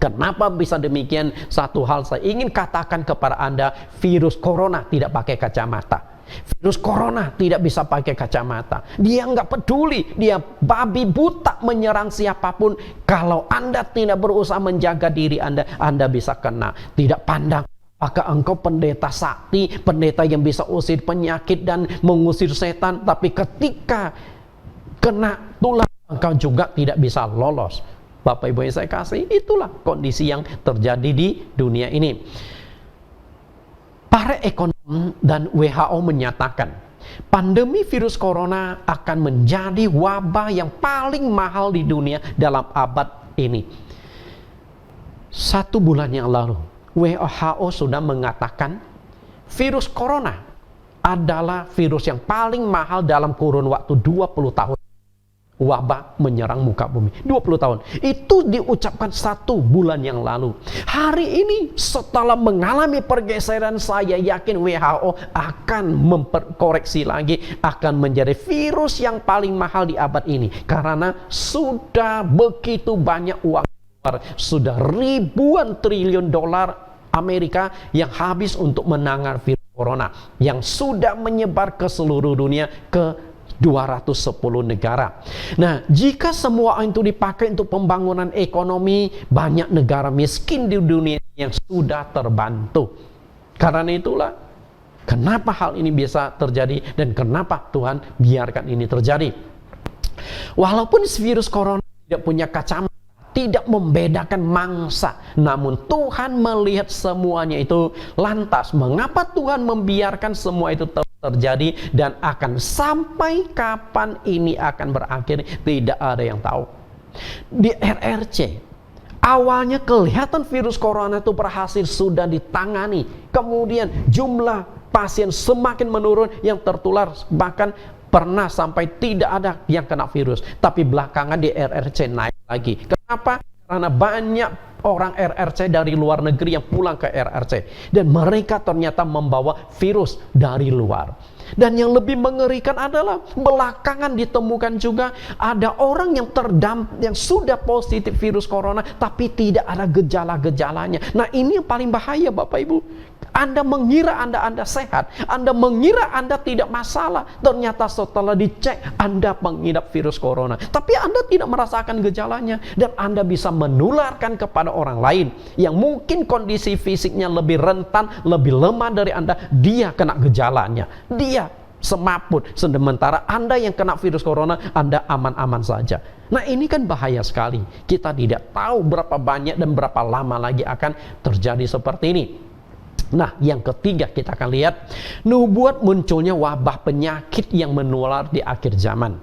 Kenapa bisa demikian? Satu hal saya ingin katakan kepada Anda, virus corona tidak pakai kacamata. Virus corona tidak bisa pakai kacamata. Dia nggak peduli, dia babi buta menyerang siapapun. Kalau Anda tidak berusaha menjaga diri Anda, Anda bisa kena. Tidak pandang apakah engkau pendeta sakti, pendeta yang bisa usir penyakit dan mengusir setan, tapi ketika kena tulah, engkau juga tidak bisa lolos. Bapak Ibu yang saya kasih, itulah kondisi yang terjadi di dunia ini. Para ekonom dan WHO menyatakan pandemi virus corona akan menjadi wabah yang paling mahal di dunia dalam abad ini. 1 bulan yang lalu WHO sudah mengatakan virus corona adalah virus yang paling mahal dalam kurun waktu 20 tahun. Wabah menyerang muka bumi 20 tahun. Itu diucapkan 1 bulan yang lalu. Hari ini setelah mengalami pergeseran, saya yakin WHO akan memperkoreksi lagi, akan menjadi virus yang paling mahal di abad ini, karena sudah begitu banyak uang, sudah ribuan triliun dolar Amerika yang habis untuk menangani virus corona yang sudah menyebar ke seluruh dunia, ke 210 negara. Nah, jika semua itu dipakai untuk pembangunan ekonomi, banyak negara miskin di dunia yang sudah terbantu. Karena itulah kenapa hal ini bisa terjadi dan kenapa Tuhan biarkan ini terjadi. Walaupun virus corona tidak punya kacamata, tidak membedakan mangsa, namun Tuhan melihat semuanya itu. Lantas mengapa Tuhan membiarkan semua itu terjadi, dan akan sampai kapan ini akan berakhir, tidak ada yang tahu. Di RRC awalnya kelihatan virus corona itu berhasil, sudah ditangani, kemudian jumlah pasien semakin menurun, yang tertular bahkan pernah sampai tidak ada yang kena virus. Tapi belakangan di RRC naik lagi. Kenapa? Karena banyak orang RRC dari luar negeri yang pulang ke RRC, dan mereka ternyata membawa virus dari luar. Dan yang lebih mengerikan adalah belakangan ditemukan juga ada orang yang yang sudah positif virus corona tapi tidak ada gejala-gejalanya. Nah, ini yang paling bahaya, Bapak Ibu. Anda mengira Anda sehat, Anda mengira Anda tidak masalah, ternyata setelah dicek Anda mengidap virus corona, tapi Anda tidak merasakan gejalanya, dan Anda bisa menularkan kepada orang lain yang mungkin kondisi fisiknya lebih rentan, lebih lemah dari Anda. Dia kena gejalanya, dia semaput, sementara Anda yang kena virus corona, Anda aman-aman saja. Nah, ini kan bahaya sekali. Kita tidak tahu berapa banyak dan berapa lama lagi akan terjadi seperti ini. Nah, yang ketiga kita akan lihat nubuat munculnya wabah penyakit yang menular di akhir zaman.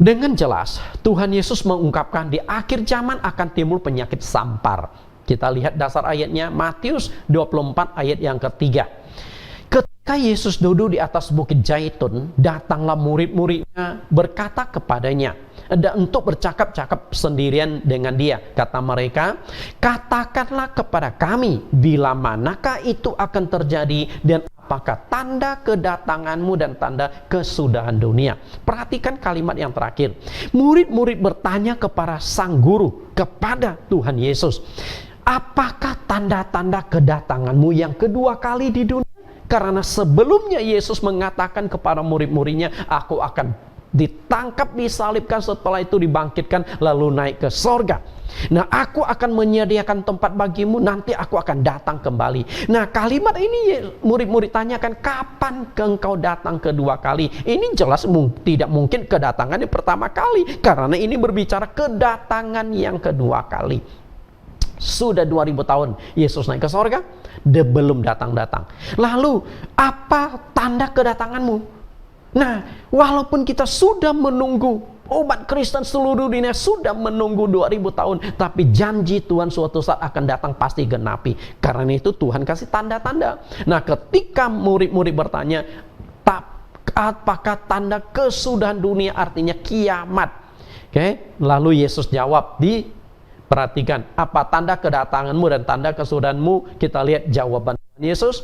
Dengan jelas Tuhan Yesus mengungkapkan di akhir zaman akan timbul penyakit sampar. Kita lihat dasar ayatnya, Matius 24 ayat yang ketiga. Ketika Yesus duduk di atas bukit Zaitun, datanglah murid-muridnya berkata kepadanya, dan untuk bercakap-cakap sendirian dengan dia. Kata mereka, katakanlah kepada kami, bila manakah itu akan terjadi, dan apakah tanda kedatanganmu dan tanda kesudahan dunia. Perhatikan kalimat yang terakhir. Murid-murid bertanya kepada sang guru, kepada Tuhan Yesus, apakah tanda-tanda kedatanganmu yang kedua kali di dunia? Karena sebelumnya Yesus mengatakan kepada murid-muridnya, aku akan ditangkap, disalibkan, setelah itu dibangkitkan, lalu naik ke sorga. Nah, aku akan menyediakan tempat bagimu, nanti aku akan datang kembali. Nah, kalimat ini murid-murid tanyakan, kapan engkau datang kedua kali? Ini jelas tidak mungkin kedatangan yang pertama kali, karena ini berbicara kedatangan yang kedua kali. Sudah 2000 tahun Yesus naik ke sorga, dia belum datang-datang. Lalu apa tanda kedatanganmu? Nah, walaupun kita sudah menunggu, umat Kristen seluruh dunia sudah menunggu 2000 tahun, tapi janji Tuhan suatu saat akan datang pasti genapi. Karena itu Tuhan kasih tanda-tanda. Nah, ketika murid-murid bertanya, apakah tanda kesudahan dunia, artinya kiamat? Oke, lalu Yesus jawab, perhatikan, apa tanda kedatanganmu dan tanda kesudahanmu? Kita lihat jawaban Yesus.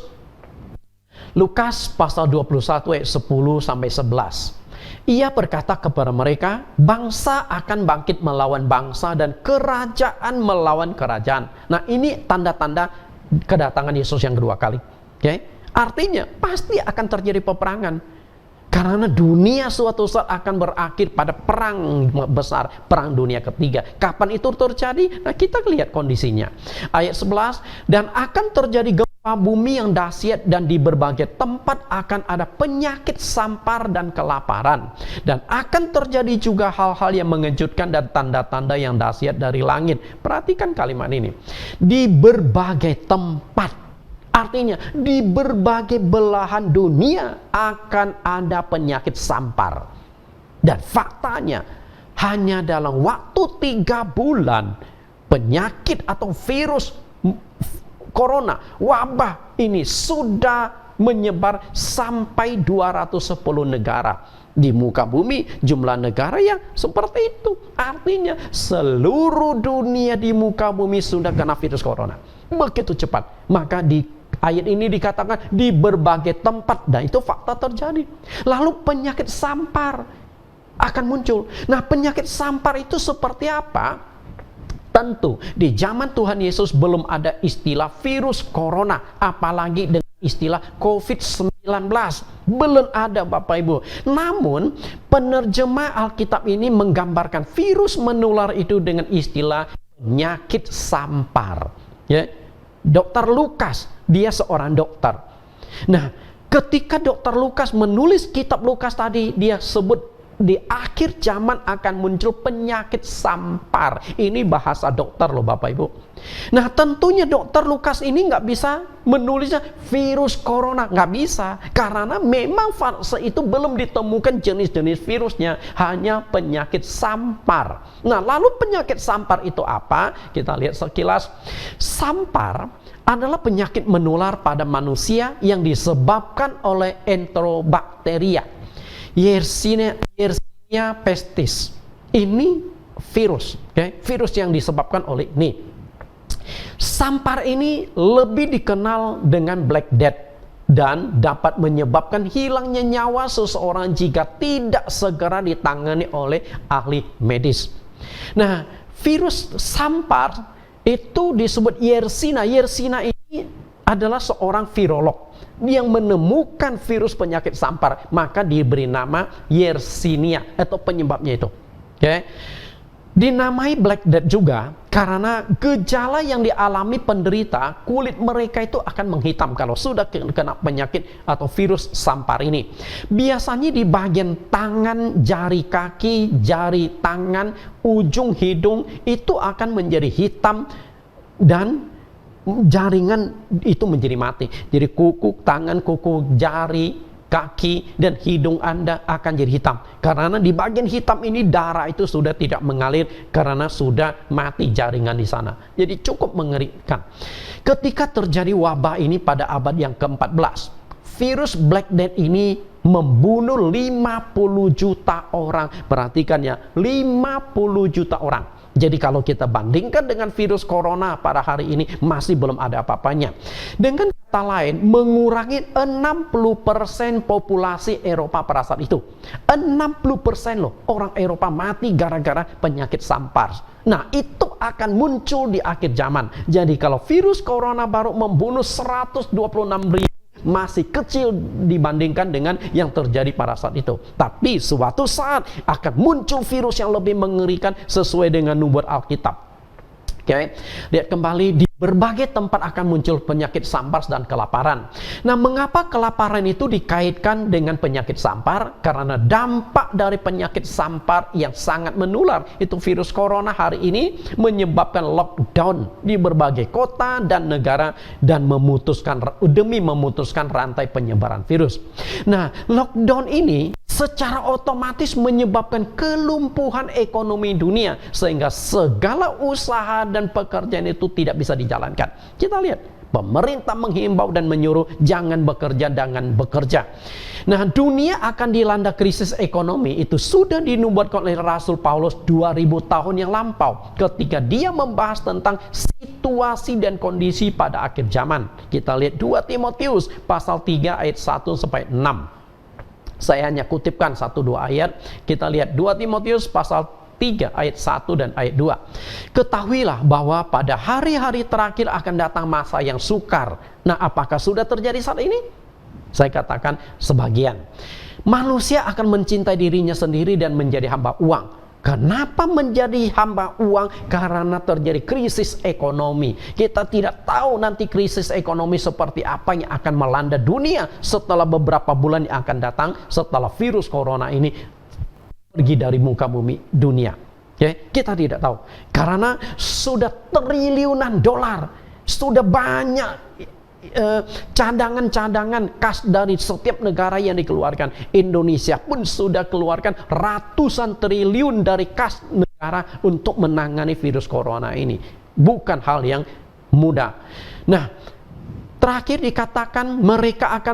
Lukas pasal 21 ayat 10 sampai 11. Ia berkata kepada mereka, bangsa akan bangkit melawan bangsa dan kerajaan melawan kerajaan. Nah, ini tanda-tanda kedatangan Yesus yang kedua kali. Oke? Artinya pasti akan terjadi peperangan. Karena dunia suatu saat akan berakhir pada perang besar, perang dunia ketiga. Kapan itu terjadi? Nah, kita lihat kondisinya. Ayat 11, dan akan terjadi gempa bumi yang dahsyat, dan di berbagai tempat akan ada penyakit sampar dan kelaparan. Dan akan terjadi juga hal-hal yang mengejutkan dan tanda-tanda yang dahsyat dari langit. Perhatikan kalimat ini. Di berbagai tempat. Artinya di berbagai belahan dunia akan ada penyakit sampar. Dan faktanya hanya dalam waktu 3 bulan penyakit atau virus corona, wabah ini sudah menyebar sampai 210 negara. Di muka bumi jumlah negara yang seperti itu. Artinya seluruh dunia di muka bumi sudah kena virus corona. Begitu cepat. Maka di ayat ini dikatakan di berbagai tempat, dan itu fakta terjadi. Lalu penyakit sampar akan muncul. Nah, penyakit sampar itu seperti apa? Tentu di zaman Tuhan Yesus belum ada istilah virus corona, apalagi dengan istilah COVID-19. Belum ada, Bapak Ibu. Namun penerjemah Alkitab ini menggambarkan virus menular itu dengan istilah penyakit sampar. Ya, Dr. Lukas, dia seorang dokter. Nah, ketika Dr. Lukas menulis kitab Lukas tadi, dia sebut di akhir zaman akan muncul penyakit sampar. Ini bahasa dokter loh, Bapak Ibu. Nah, tentunya Dr. Lukas ini nggak bisa menulisnya virus corona, nggak bisa, karena memang fase itu belum ditemukan jenis-jenis virusnya, hanya penyakit sampar. Nah, lalu penyakit sampar itu apa? Kita lihat sekilas. Sampar adalah penyakit menular pada manusia yang disebabkan oleh Enterobacteria Yersinia pestis. Ini virus, virus yang disebabkan oleh ini. Sampar ini lebih dikenal dengan Black Death dan dapat menyebabkan hilangnya nyawa seseorang jika tidak segera ditangani oleh ahli medis. Nah, virus sampar itu disebut Yersina. Yersina ini adalah seorang virolog yang menemukan virus penyakit sampar, maka diberi nama Yersinia atau penyebabnya itu. Dinamai Black Death juga karena gejala yang dialami penderita, kulit mereka itu akan menghitam kalau sudah kena penyakit atau virus sampar ini. Biasanya di bagian tangan, jari kaki, jari tangan, ujung hidung itu akan menjadi hitam dan jaringan itu menjadi mati. Jadi kuku tangan, kuku jari, kaki, dan hidung Anda akan jadi hitam. Karena di bagian hitam ini darah itu sudah tidak mengalir karena sudah mati jaringan di sana. Jadi cukup mengerikan. Ketika terjadi wabah ini pada abad yang ke-14, virus Black Death ini membunuh 50 juta orang. Perhatikan ya, 50 juta orang. Jadi kalau kita bandingkan dengan virus corona pada hari ini masih belum ada apa-apanya. Dengan kata lain, mengurangi 60% populasi Eropa pada saat itu. 60% loh orang Eropa mati gara-gara penyakit sampar. Nah, itu akan muncul di akhir zaman. Jadi kalau virus corona baru membunuh 126.000, masih kecil dibandingkan dengan yang terjadi pada saat itu. Tapi suatu saat akan muncul virus yang lebih mengerikan sesuai dengan nubuat Alkitab. Lihat kembali, di berbagai tempat akan muncul penyakit sampar dan kelaparan. Nah, mengapa kelaparan itu dikaitkan dengan penyakit sampar? Karena dampak dari penyakit sampar yang sangat menular, itu virus corona hari ini menyebabkan lockdown di berbagai kota dan negara dan demi memutuskan rantai penyebaran virus. Nah, lockdown ini secara otomatis menyebabkan kelumpuhan ekonomi dunia sehingga segala usaha dan pekerjaan itu tidak bisa dijalankan. Kita lihat, pemerintah menghimbau dan menyuruh jangan bekerja. Nah, dunia akan dilanda krisis ekonomi itu sudah dinubuatkan oleh Rasul Paulus 2000 tahun yang lampau ketika dia membahas tentang situasi dan kondisi pada akhir zaman. Kita lihat 2 Timotius pasal 3 ayat 1 sampai 6. Saya hanya kutipkan 1-2 ayat. Kita lihat 2 Timotius pasal 3 ayat 1 dan ayat 2. Ketahuilah bahwa pada hari-hari terakhir akan datang masa yang sukar. Nah, apakah sudah terjadi saat ini? Saya katakan sebagian. Manusia akan mencintai dirinya sendiri dan menjadi hamba uang. Kenapa menjadi hamba uang? Karena terjadi krisis ekonomi. Kita tidak tahu nanti krisis ekonomi seperti apa yang akan melanda dunia setelah beberapa bulan yang akan datang setelah virus corona ini pergi dari muka bumi dunia. Kita tidak tahu. Karena sudah triliunan dolar, sudah banyak cadangan-cadangan kas dari setiap negara yang dikeluarkan. Indonesia pun sudah keluarkan ratusan triliun dari kas negara untuk menangani virus corona ini. Bukan hal yang muda. Nah, terakhir dikatakan mereka akan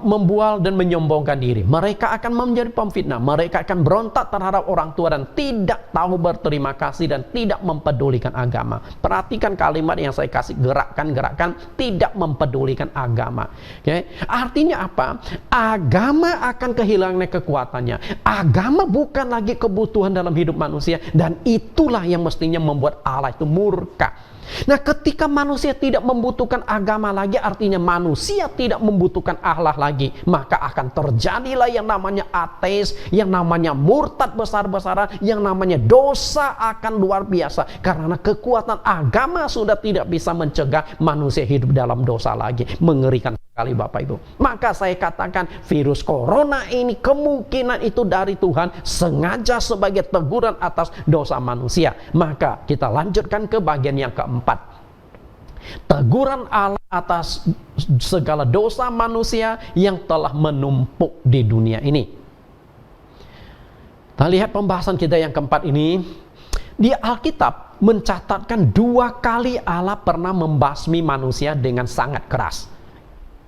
membual dan menyombongkan diri. Mereka akan menjadi pemfitnah. Mereka akan berontak terhadap orang tua dan tidak tahu berterima kasih dan tidak mempedulikan agama. Perhatikan kalimat yang saya kasih, gerakan tidak mempedulikan agama. Okay? Artinya apa? Agama akan kehilangan kekuatannya. Agama bukan lagi kebutuhan dalam hidup manusia, dan itulah yang mestinya membuat Allah itu murka. Nah, ketika manusia tidak membutuhkan agama lagi, artinya manusia tidak membutuhkan Allah lagi, maka akan terjadilah yang namanya ateis, yang namanya murtad besar-besaran, yang namanya dosa akan luar biasa, karena kekuatan agama sudah tidak bisa mencegah manusia hidup dalam dosa lagi. Mengerikan sekali Bapak Ibu. Maka saya katakan virus corona ini kemungkinan itu dari Tuhan, sengaja sebagai teguran atas dosa manusia. Maka kita lanjutkan ke bagian yang keempat. Teguran Allah atas segala dosa manusia yang telah menumpuk di dunia ini. Kita lihat pembahasan kita yang keempat ini. Di Alkitab mencatatkan 2 kali Allah pernah membasmi manusia dengan sangat keras.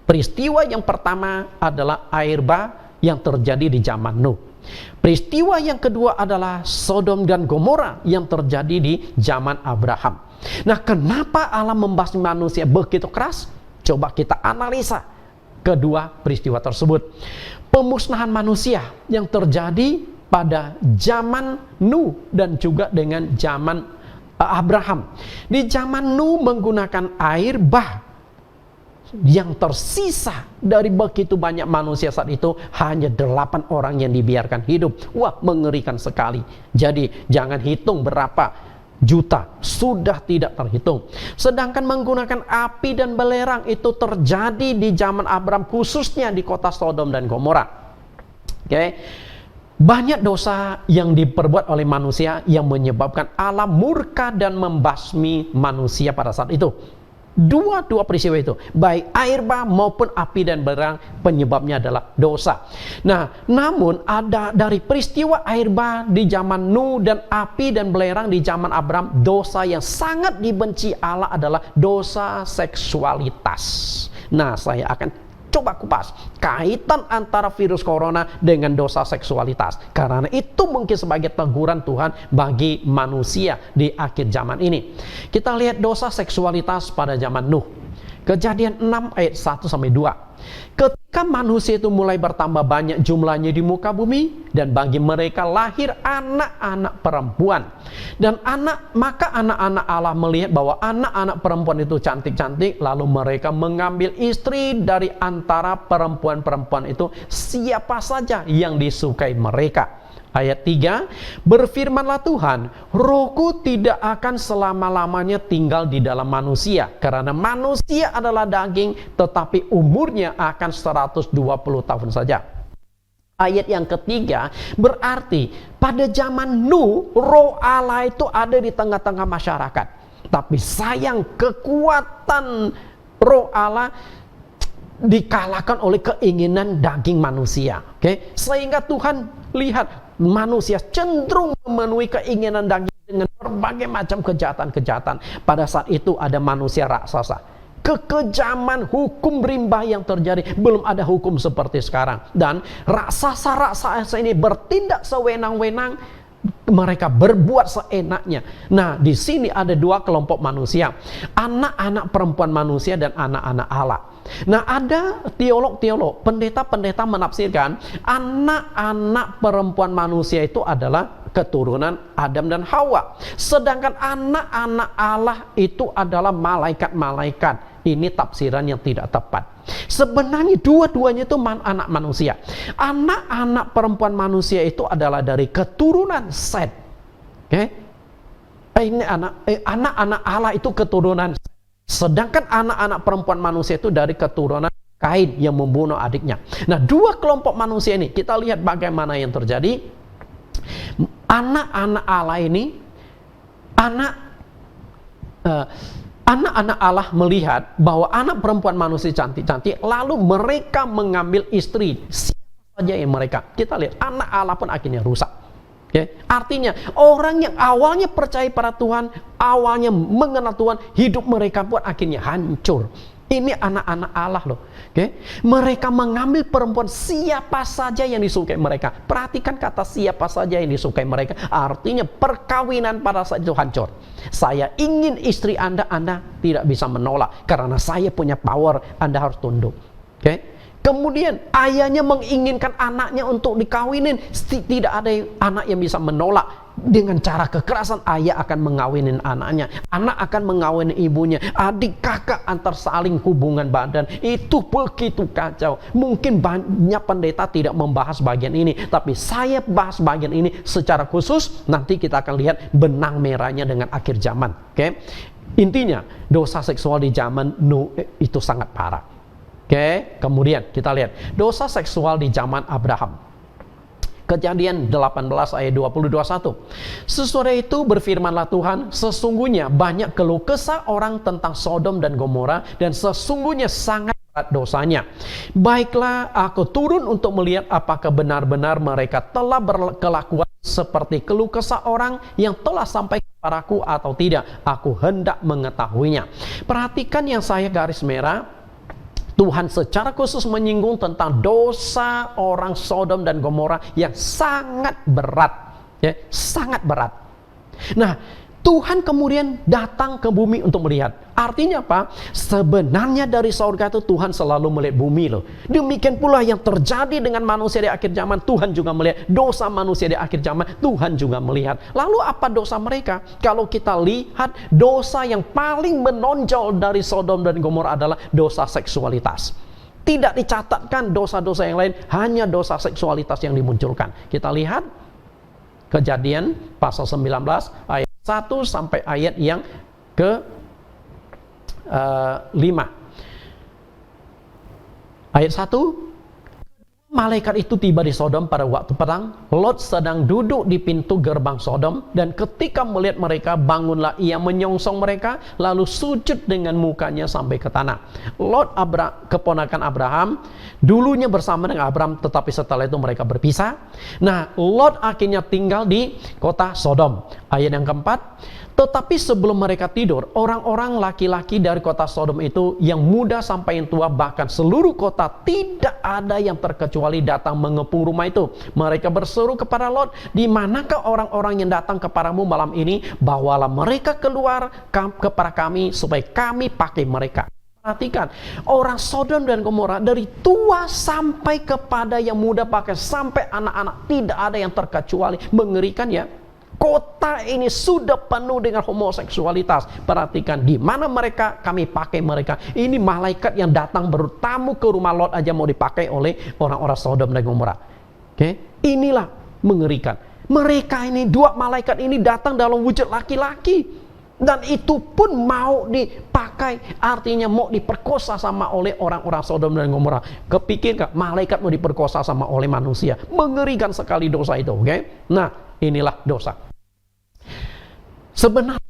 Peristiwa yang pertama adalah air bah yang terjadi di zaman Nuh. Peristiwa yang kedua adalah Sodom dan Gomora yang terjadi di zaman Abraham. Nah, kenapa Allah membasmi manusia begitu keras? Coba kita analisa kedua peristiwa tersebut. Pemusnahan manusia yang terjadi pada zaman Nuh dan juga dengan zaman Abraham. Di zaman Nuh menggunakan air bah. Yang tersisa dari begitu banyak manusia saat itu hanya 8 orang yang dibiarkan hidup. Wah, mengerikan sekali. Jadi jangan hitung berapa juta, sudah tidak terhitung. Sedangkan menggunakan api dan belerang itu terjadi di zaman Abraham, khususnya di kota Sodom dan Gomora. Oke. Banyak dosa yang diperbuat oleh manusia yang menyebabkan Allah murka dan membasmi manusia pada saat itu. Dua peristiwa itu, baik air bah maupun api dan belerang, penyebabnya adalah dosa. Nah, namun ada dari peristiwa air bah di zaman Nuh dan api dan belerang di zaman Abraham, dosa yang sangat dibenci Allah adalah dosa seksualitas. Nah, saya akan coba kupas kaitan antara virus corona dengan dosa seksualitas, karena itu mungkin sebagai teguran Tuhan bagi manusia di akhir zaman ini. Kita lihat dosa seksualitas pada zaman Nuh. Kejadian 6 ayat 1 sampai 2. Ketika manusia itu mulai bertambah banyak jumlahnya di muka bumi, dan bagi mereka lahir anak-anak perempuan. Dan maka anak-anak Allah melihat bahwa anak-anak perempuan itu cantik-cantik, lalu mereka mengambil istri dari antara perempuan-perempuan itu siapa saja yang disukai mereka. Ayat 3, berfirmanlah Tuhan, rohku tidak akan selama-lamanya tinggal di dalam manusia, karena manusia adalah daging, tetapi umurnya akan 120 tahun saja. Ayat yang ketiga, berarti pada zaman Nuh, roh Allah itu ada di tengah-tengah masyarakat. Tapi sayang, kekuatan roh Allah dikalahkan oleh keinginan daging manusia. Sehingga Tuhan lihat manusia cenderung memenuhi keinginan daging dengan berbagai macam kejahatan-kejahatan. Pada saat itu ada manusia raksasa, kekejaman, hukum rimba yang terjadi. Belum ada hukum seperti sekarang. Dan raksasa-raksasa ini bertindak sewenang-wenang, mereka berbuat seenaknya. Nah, di sini ada 2 kelompok manusia, anak-anak perempuan manusia dan anak-anak Allah. Nah, ada teolog-teolog, pendeta-pendeta menafsirkan anak-anak perempuan manusia itu adalah keturunan Adam dan Hawa, sedangkan anak-anak Allah itu adalah malaikat-malaikat. Ini tafsiran yang tidak tepat. Sebenarnya dua-duanya itu anak manusia. Anak-anak perempuan manusia itu adalah dari keturunan Set. Ini anak-anak Allah itu keturunan Set. Sedangkan anak-anak perempuan manusia itu dari keturunan Kain yang membunuh adiknya. Nah, 2 kelompok manusia ini, kita lihat bagaimana yang terjadi. Anak-anak Allah ini, anak-anak Allah melihat bahwa anak perempuan manusia cantik-cantik, lalu mereka mengambil istri siapa saja yang mereka. Kita lihat anak Allah pun akhirnya rusak. Artinya orang yang awalnya percaya pada Tuhan, awalnya mengenal Tuhan, hidup mereka pun akhirnya hancur. Ini anak-anak Allah loh. Okay? Mereka mengambil perempuan siapa saja yang disukai mereka. Perhatikan kata siapa saja yang disukai mereka. Artinya perkawinan pada saat itu hancur. Saya ingin istri Anda tidak bisa menolak. Karena saya punya power, Anda harus tunduk. Okay? Kemudian ayahnya menginginkan anaknya untuk dikawinin. Tidak ada anak yang bisa menolak. Dengan cara kekerasan ayah akan mengawinin anaknya. Anak akan mengawinin ibunya. Adik kakak antar saling hubungan badan. Itu begitu kacau. Mungkin banyak pendeta tidak membahas bagian ini. Tapi saya bahas bagian ini secara khusus. Nanti kita akan lihat benang merahnya dengan akhir zaman. Okay? Intinya dosa seksual di zaman Nuh itu sangat parah. Oke, kemudian kita lihat dosa seksual di zaman Abraham. Kejadian 18 ayat 20-21. Sesudah itu berfirmanlah Tuhan, sesungguhnya banyak keluh kesah orang tentang Sodom dan Gomora, dan sesungguhnya sangat berat dosanya. Baiklah, aku turun untuk melihat apakah benar-benar mereka telah berkelakuan seperti keluh kesah orang yang telah sampai kepadaku atau tidak. Aku hendak mengetahuinya. Perhatikan yang saya garis merah. Tuhan secara khusus menyinggung tentang dosa orang Sodom dan Gomora yang sangat berat, ya, sangat berat. Nah, Tuhan kemudian datang ke bumi untuk melihat. Artinya apa? Sebenarnya dari surga itu Tuhan selalu melihat bumi loh. Demikian pula yang terjadi dengan manusia di akhir zaman. Tuhan juga melihat dosa manusia di akhir zaman. Tuhan juga melihat. Lalu apa dosa mereka? Kalau kita lihat, dosa yang paling menonjol dari Sodom dan Gomora adalah dosa seksualitas. Tidak dicatatkan dosa-dosa yang lain, hanya dosa seksualitas yang dimunculkan. Kita lihat Kejadian pasal 19 ayat 1 sampai ayat yang ke 5. Ayat 1, malaikat itu tiba di Sodom pada waktu petang. Lot sedang duduk di pintu gerbang Sodom, dan ketika melihat mereka, bangunlah ia menyongsong mereka, lalu sujud dengan mukanya sampai ke tanah. Lot, keponakan Abraham, dulunya bersama dengan Abraham, tetapi setelah itu mereka berpisah. Nah, Lot akhirnya tinggal di kota Sodom. Ayat yang keempat, tetapi sebelum mereka tidur, orang-orang laki-laki dari kota Sodom itu, yang muda sampai yang tua, bahkan seluruh kota, tidak ada yang terkecuali datang mengepung rumah itu. Mereka berseru kepada Lot, di manakah orang-orang yang datang kepadamu malam ini? Bawalah mereka keluar kepada kami, supaya kami pakai mereka. Perhatikan, orang Sodom dan Gomora dari tua sampai kepada yang muda, pakai sampai anak-anak, tidak ada yang terkecuali. Mengerikan ya. Kota ini sudah penuh dengan homoseksualitas. Perhatikan, di mana mereka, kami pakai mereka. Ini malaikat yang datang bertamu ke rumah Lot aja mau dipakai oleh orang-orang Sodom dan Gomora. Oke, inilah mengerikan. Mereka ini, dua malaikat ini datang dalam wujud laki-laki, dan itu pun mau dipakai, artinya mau diperkosa sama oleh orang-orang Sodom dan Gomora. Kepikir gak malaikat mau diperkosa sama oleh manusia? Mengerikan sekali dosa itu. Oke, nah inilah dosa. Sebenarnya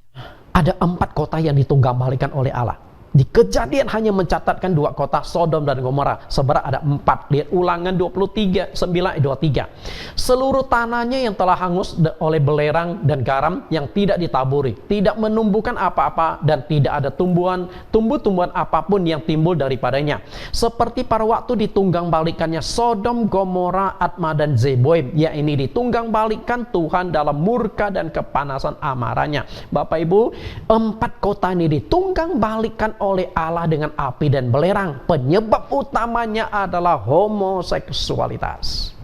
ada 4 kota yang ditunggangbalikan oleh Allah. Di Kejadian hanya mencatatkan 2 kota, Sodom dan Gomora. Sebenarnya ada 4. Lihat Ulangan 23, 9-23. Seluruh tanahnya yang telah hangus oleh belerang dan garam yang tidak ditaburi, tidak menumbuhkan apa-apa, dan tidak ada tumbuh-tumbuhan apapun yang timbul daripadanya. Seperti pada waktu ditunggangbalikannya Sodom, Gomora, Adma, dan Zeboim, yakni ditunggangbalikan Tuhan dalam murka dan kepanasan amarahnya. Bapak Ibu, 4 kota ini ditunggangbalikan oleh Allah dengan api dan belerang. Penyebab utamanya adalah homoseksualitas.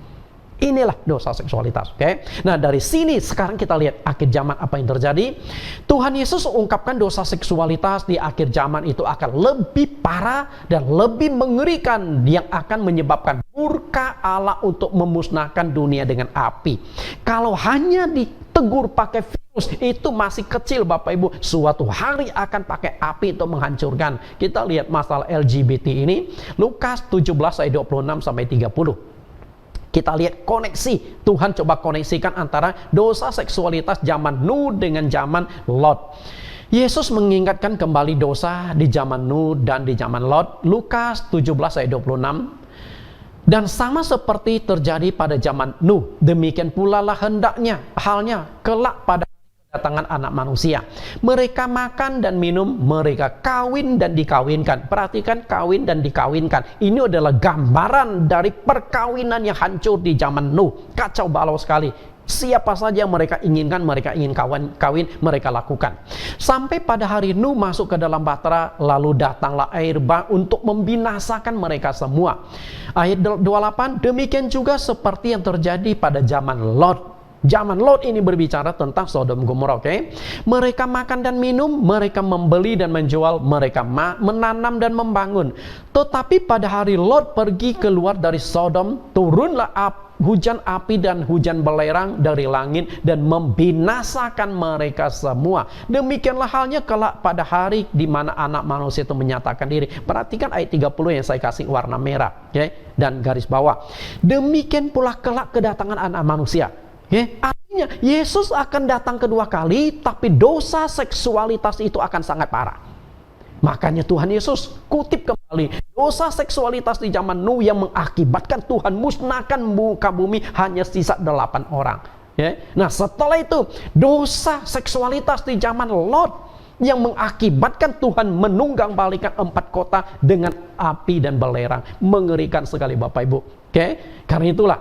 Inilah dosa seksualitas. Oke. Nah, dari sini sekarang kita lihat akhir zaman apa yang terjadi. Tuhan Yesus ungkapkan dosa seksualitas di akhir zaman itu akan lebih parah dan lebih mengerikan, yang akan menyebabkan murka Allah untuk memusnahkan dunia dengan api. Kalau hanya ditegur pakai virus, itu masih kecil Bapak Ibu. Suatu hari akan pakai api untuk menghancurkan. Kita lihat masalah LGBT ini, Lukas 17 ayat 26 sampai 30. Kita lihat koneksi. Tuhan coba koneksikan antara dosa seksualitas zaman Nuh dengan zaman Lot. Yesus mengingatkan kembali dosa di zaman Nuh dan di zaman Lot. Lukas 17 ayat 26. Dan sama seperti terjadi pada zaman Nuh, demikian pula lah hendaknya halnya kelak pada kedatangan anak manusia. Mereka makan dan minum, mereka kawin dan dikawinkan. Perhatikan, kawin dan dikawinkan. Ini adalah gambaran dari perkawinan yang hancur di zaman Nuh. Kacau balau sekali. Siapa saja yang mereka inginkan, mereka ingin kawin, mereka lakukan. Sampai pada hari Nuh masuk ke dalam bahtera, lalu datanglah air bah untuk membinasakan mereka semua. Ayat 28, demikian juga seperti yang terjadi pada zaman Lot. Zaman Lot ini berbicara tentang Sodom Gomora, oke? Mereka makan dan minum, mereka membeli dan menjual, mereka menanam dan membangun. Tetapi pada hari Lot pergi keluar dari Sodom, turunlah hujan api dan hujan belerang dari langit dan membinasakan mereka semua. Demikianlah halnya kelak pada hari di mana anak manusia itu menyatakan diri. Perhatikan ayat 30 yang saya kasih warna merah, oke? Dan garis bawah. Demikian pula kelak kedatangan anak manusia. Artinya Yesus akan datang kedua kali, tapi dosa seksualitas itu akan sangat parah. Makanya Tuhan Yesus kutip kembali, dosa seksualitas di zaman Nuh yang mengakibatkan Tuhan musnahkan muka bumi hanya sisa 8 orang. Nah setelah itu dosa seksualitas di zaman Lot yang mengakibatkan Tuhan menunggang balikan 4 kota dengan api dan belerang. Mengerikan sekali Bapak Ibu. Karena itulah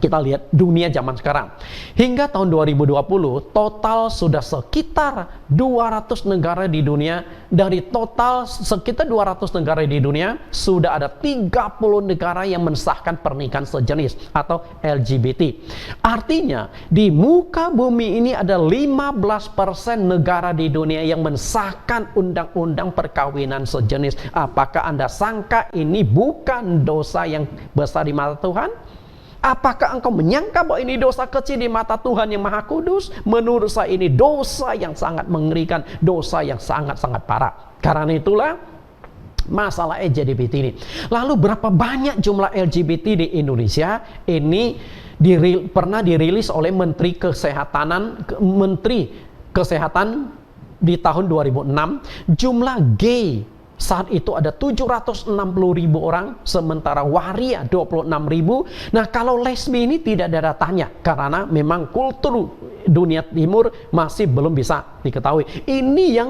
kita lihat dunia zaman sekarang. Hingga tahun 2020, total sudah sekitar 200 negara di dunia. Dari total sekitar 200 negara di dunia, sudah ada 30 negara yang mensahkan pernikahan sejenis atau LGBT. Artinya, di muka bumi ini ada 15% negara di dunia yang mensahkan undang-undang perkawinan sejenis. Apakah Anda sangka ini bukan dosa yang besar di mata Tuhan? Apakah engkau menyangka bahwa ini dosa kecil di mata Tuhan yang Maha Kudus? Menurut saya ini dosa yang sangat mengerikan, dosa yang sangat-sangat parah. Karena itulah masalah LGBT ini. Lalu berapa banyak jumlah LGBT di Indonesia? Ini pernah dirilis oleh Menteri Kesehatan di tahun 2006. Jumlah gay saat itu ada 760.000 orang, sementara waria 26.000. Nah kalau lesbi ini tidak ada datanya, karena memang kultur dunia timur masih belum bisa diketahui. Ini yang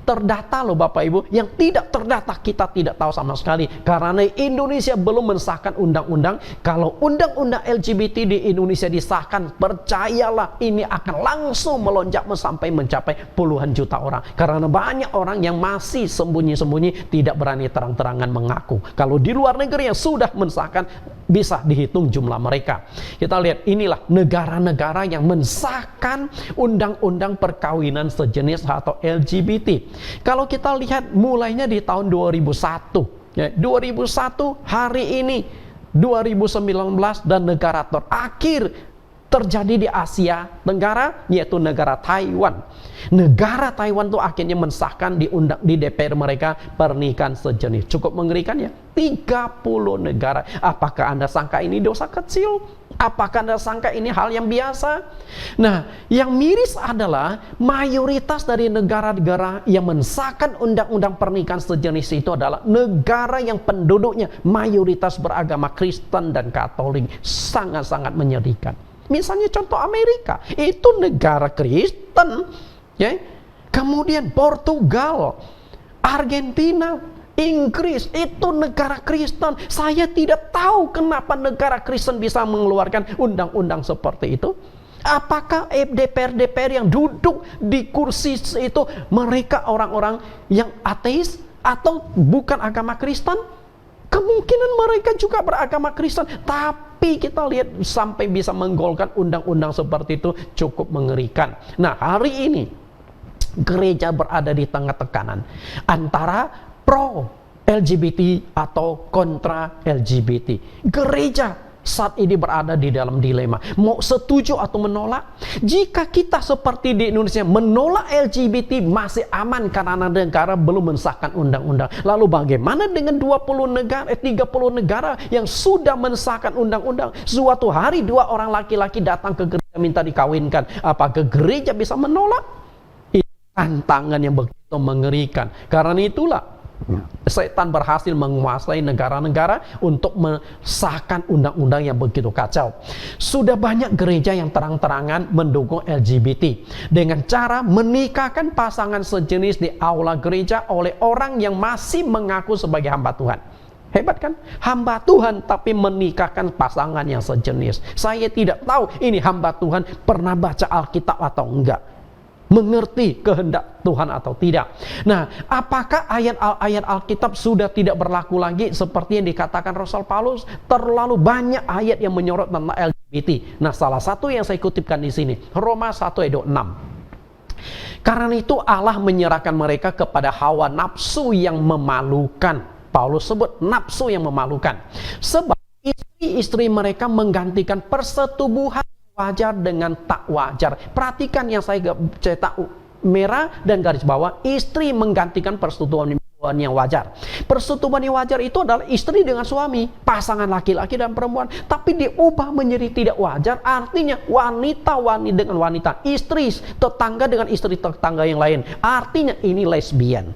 terdata loh Bapak Ibu, yang tidak terdata kita tidak tahu sama sekali. Karena Indonesia belum mensahkan undang-undang. Kalau undang-undang LGBT di Indonesia disahkan, percayalah ini akan langsung melonjak sampai mencapai puluhan juta orang. Karena banyak orang yang masih sembunyi-sembunyi, tidak berani terang-terangan mengaku. Kalau di luar negeri yang sudah mensahkan, bisa dihitung jumlah mereka. Kita lihat, inilah negara-negara yang mensahkan undang-undang perkawinan sejenis atau LGBT. Kalau kita lihat mulainya di tahun 2001, 2001 hari ini 2019, dan negara terakhir terjadi di Asia Tenggara yaitu negara Taiwan. Negara Taiwan itu akhirnya mensahkan di DPR mereka pernikahan sejenis. Cukup mengerikan ya, 30 negara. Apakah Anda sangka ini dosa kecil? Apakah Anda sangka ini hal yang biasa? Nah, yang miris adalah mayoritas dari negara-negara yang mensahkan undang-undang pernikahan sejenis itu adalah negara yang penduduknya mayoritas beragama Kristen dan Katolik. Sangat-sangat menyedihkan. Misalnya contoh Amerika, itu negara Kristen, ya. Kemudian Portugal, Argentina, Inggris, itu negara Kristen. Saya tidak tahu kenapa negara Kristen bisa mengeluarkan undang-undang seperti itu. Apakah DPR yang duduk di kursi itu mereka orang-orang yang ateis atau bukan agama Kristen? Kemungkinan mereka juga beragama Kristen, tapi kita lihat sampai bisa menggolkan undang-undang seperti itu cukup mengerikan. Nah, hari ini gereja berada di tengah tekanan antara pro LGBT atau kontra LGBT. Gereja saat ini berada di dalam dilema, mau setuju atau menolak. Jika kita seperti di Indonesia menolak LGBT masih aman karena negara belum mensahkan undang-undang. Lalu bagaimana dengan 30 negara yang sudah mensahkan undang-undang? Suatu hari 2 orang laki-laki datang ke gereja minta dikawinkan. Apakah gereja bisa menolak? Itu tantangan yang begitu mengerikan. Karena itulah Setan berhasil menguasai negara-negara untuk mensahkan undang-undang yang begitu kacau. Sudah banyak gereja yang terang-terangan mendukung LGBT dengan cara menikahkan pasangan sejenis di aula gereja oleh orang yang masih mengaku sebagai hamba Tuhan. Hebat kan? Hamba Tuhan tapi menikahkan pasangan yang sejenis. Saya tidak tahu ini hamba Tuhan pernah baca Alkitab atau enggak, mengerti kehendak Tuhan atau tidak. Nah, apakah ayat-ayat Alkitab sudah tidak berlaku lagi seperti yang dikatakan Rasul Paulus? Terlalu banyak ayat yang menyorot tentang LGBT. Nah, salah satu yang saya kutipkan di sini, Roma 1 ayat 6. Karena itu Allah menyerahkan mereka kepada hawa nafsu yang memalukan. Paulus sebut nafsu yang memalukan. Sebab istri-istri mereka menggantikan persetubuhan wajar dengan tak wajar. Perhatikan yang saya cetak merah dan garis bawah, istri menggantikan persetubuhan yang wajar. Persetubuhan yang wajar itu adalah istri dengan suami, pasangan laki-laki dan perempuan, tapi diubah menjadi tidak wajar, artinya wanita dengan wanita, istri tetangga dengan istri tetangga yang lain, artinya ini lesbian.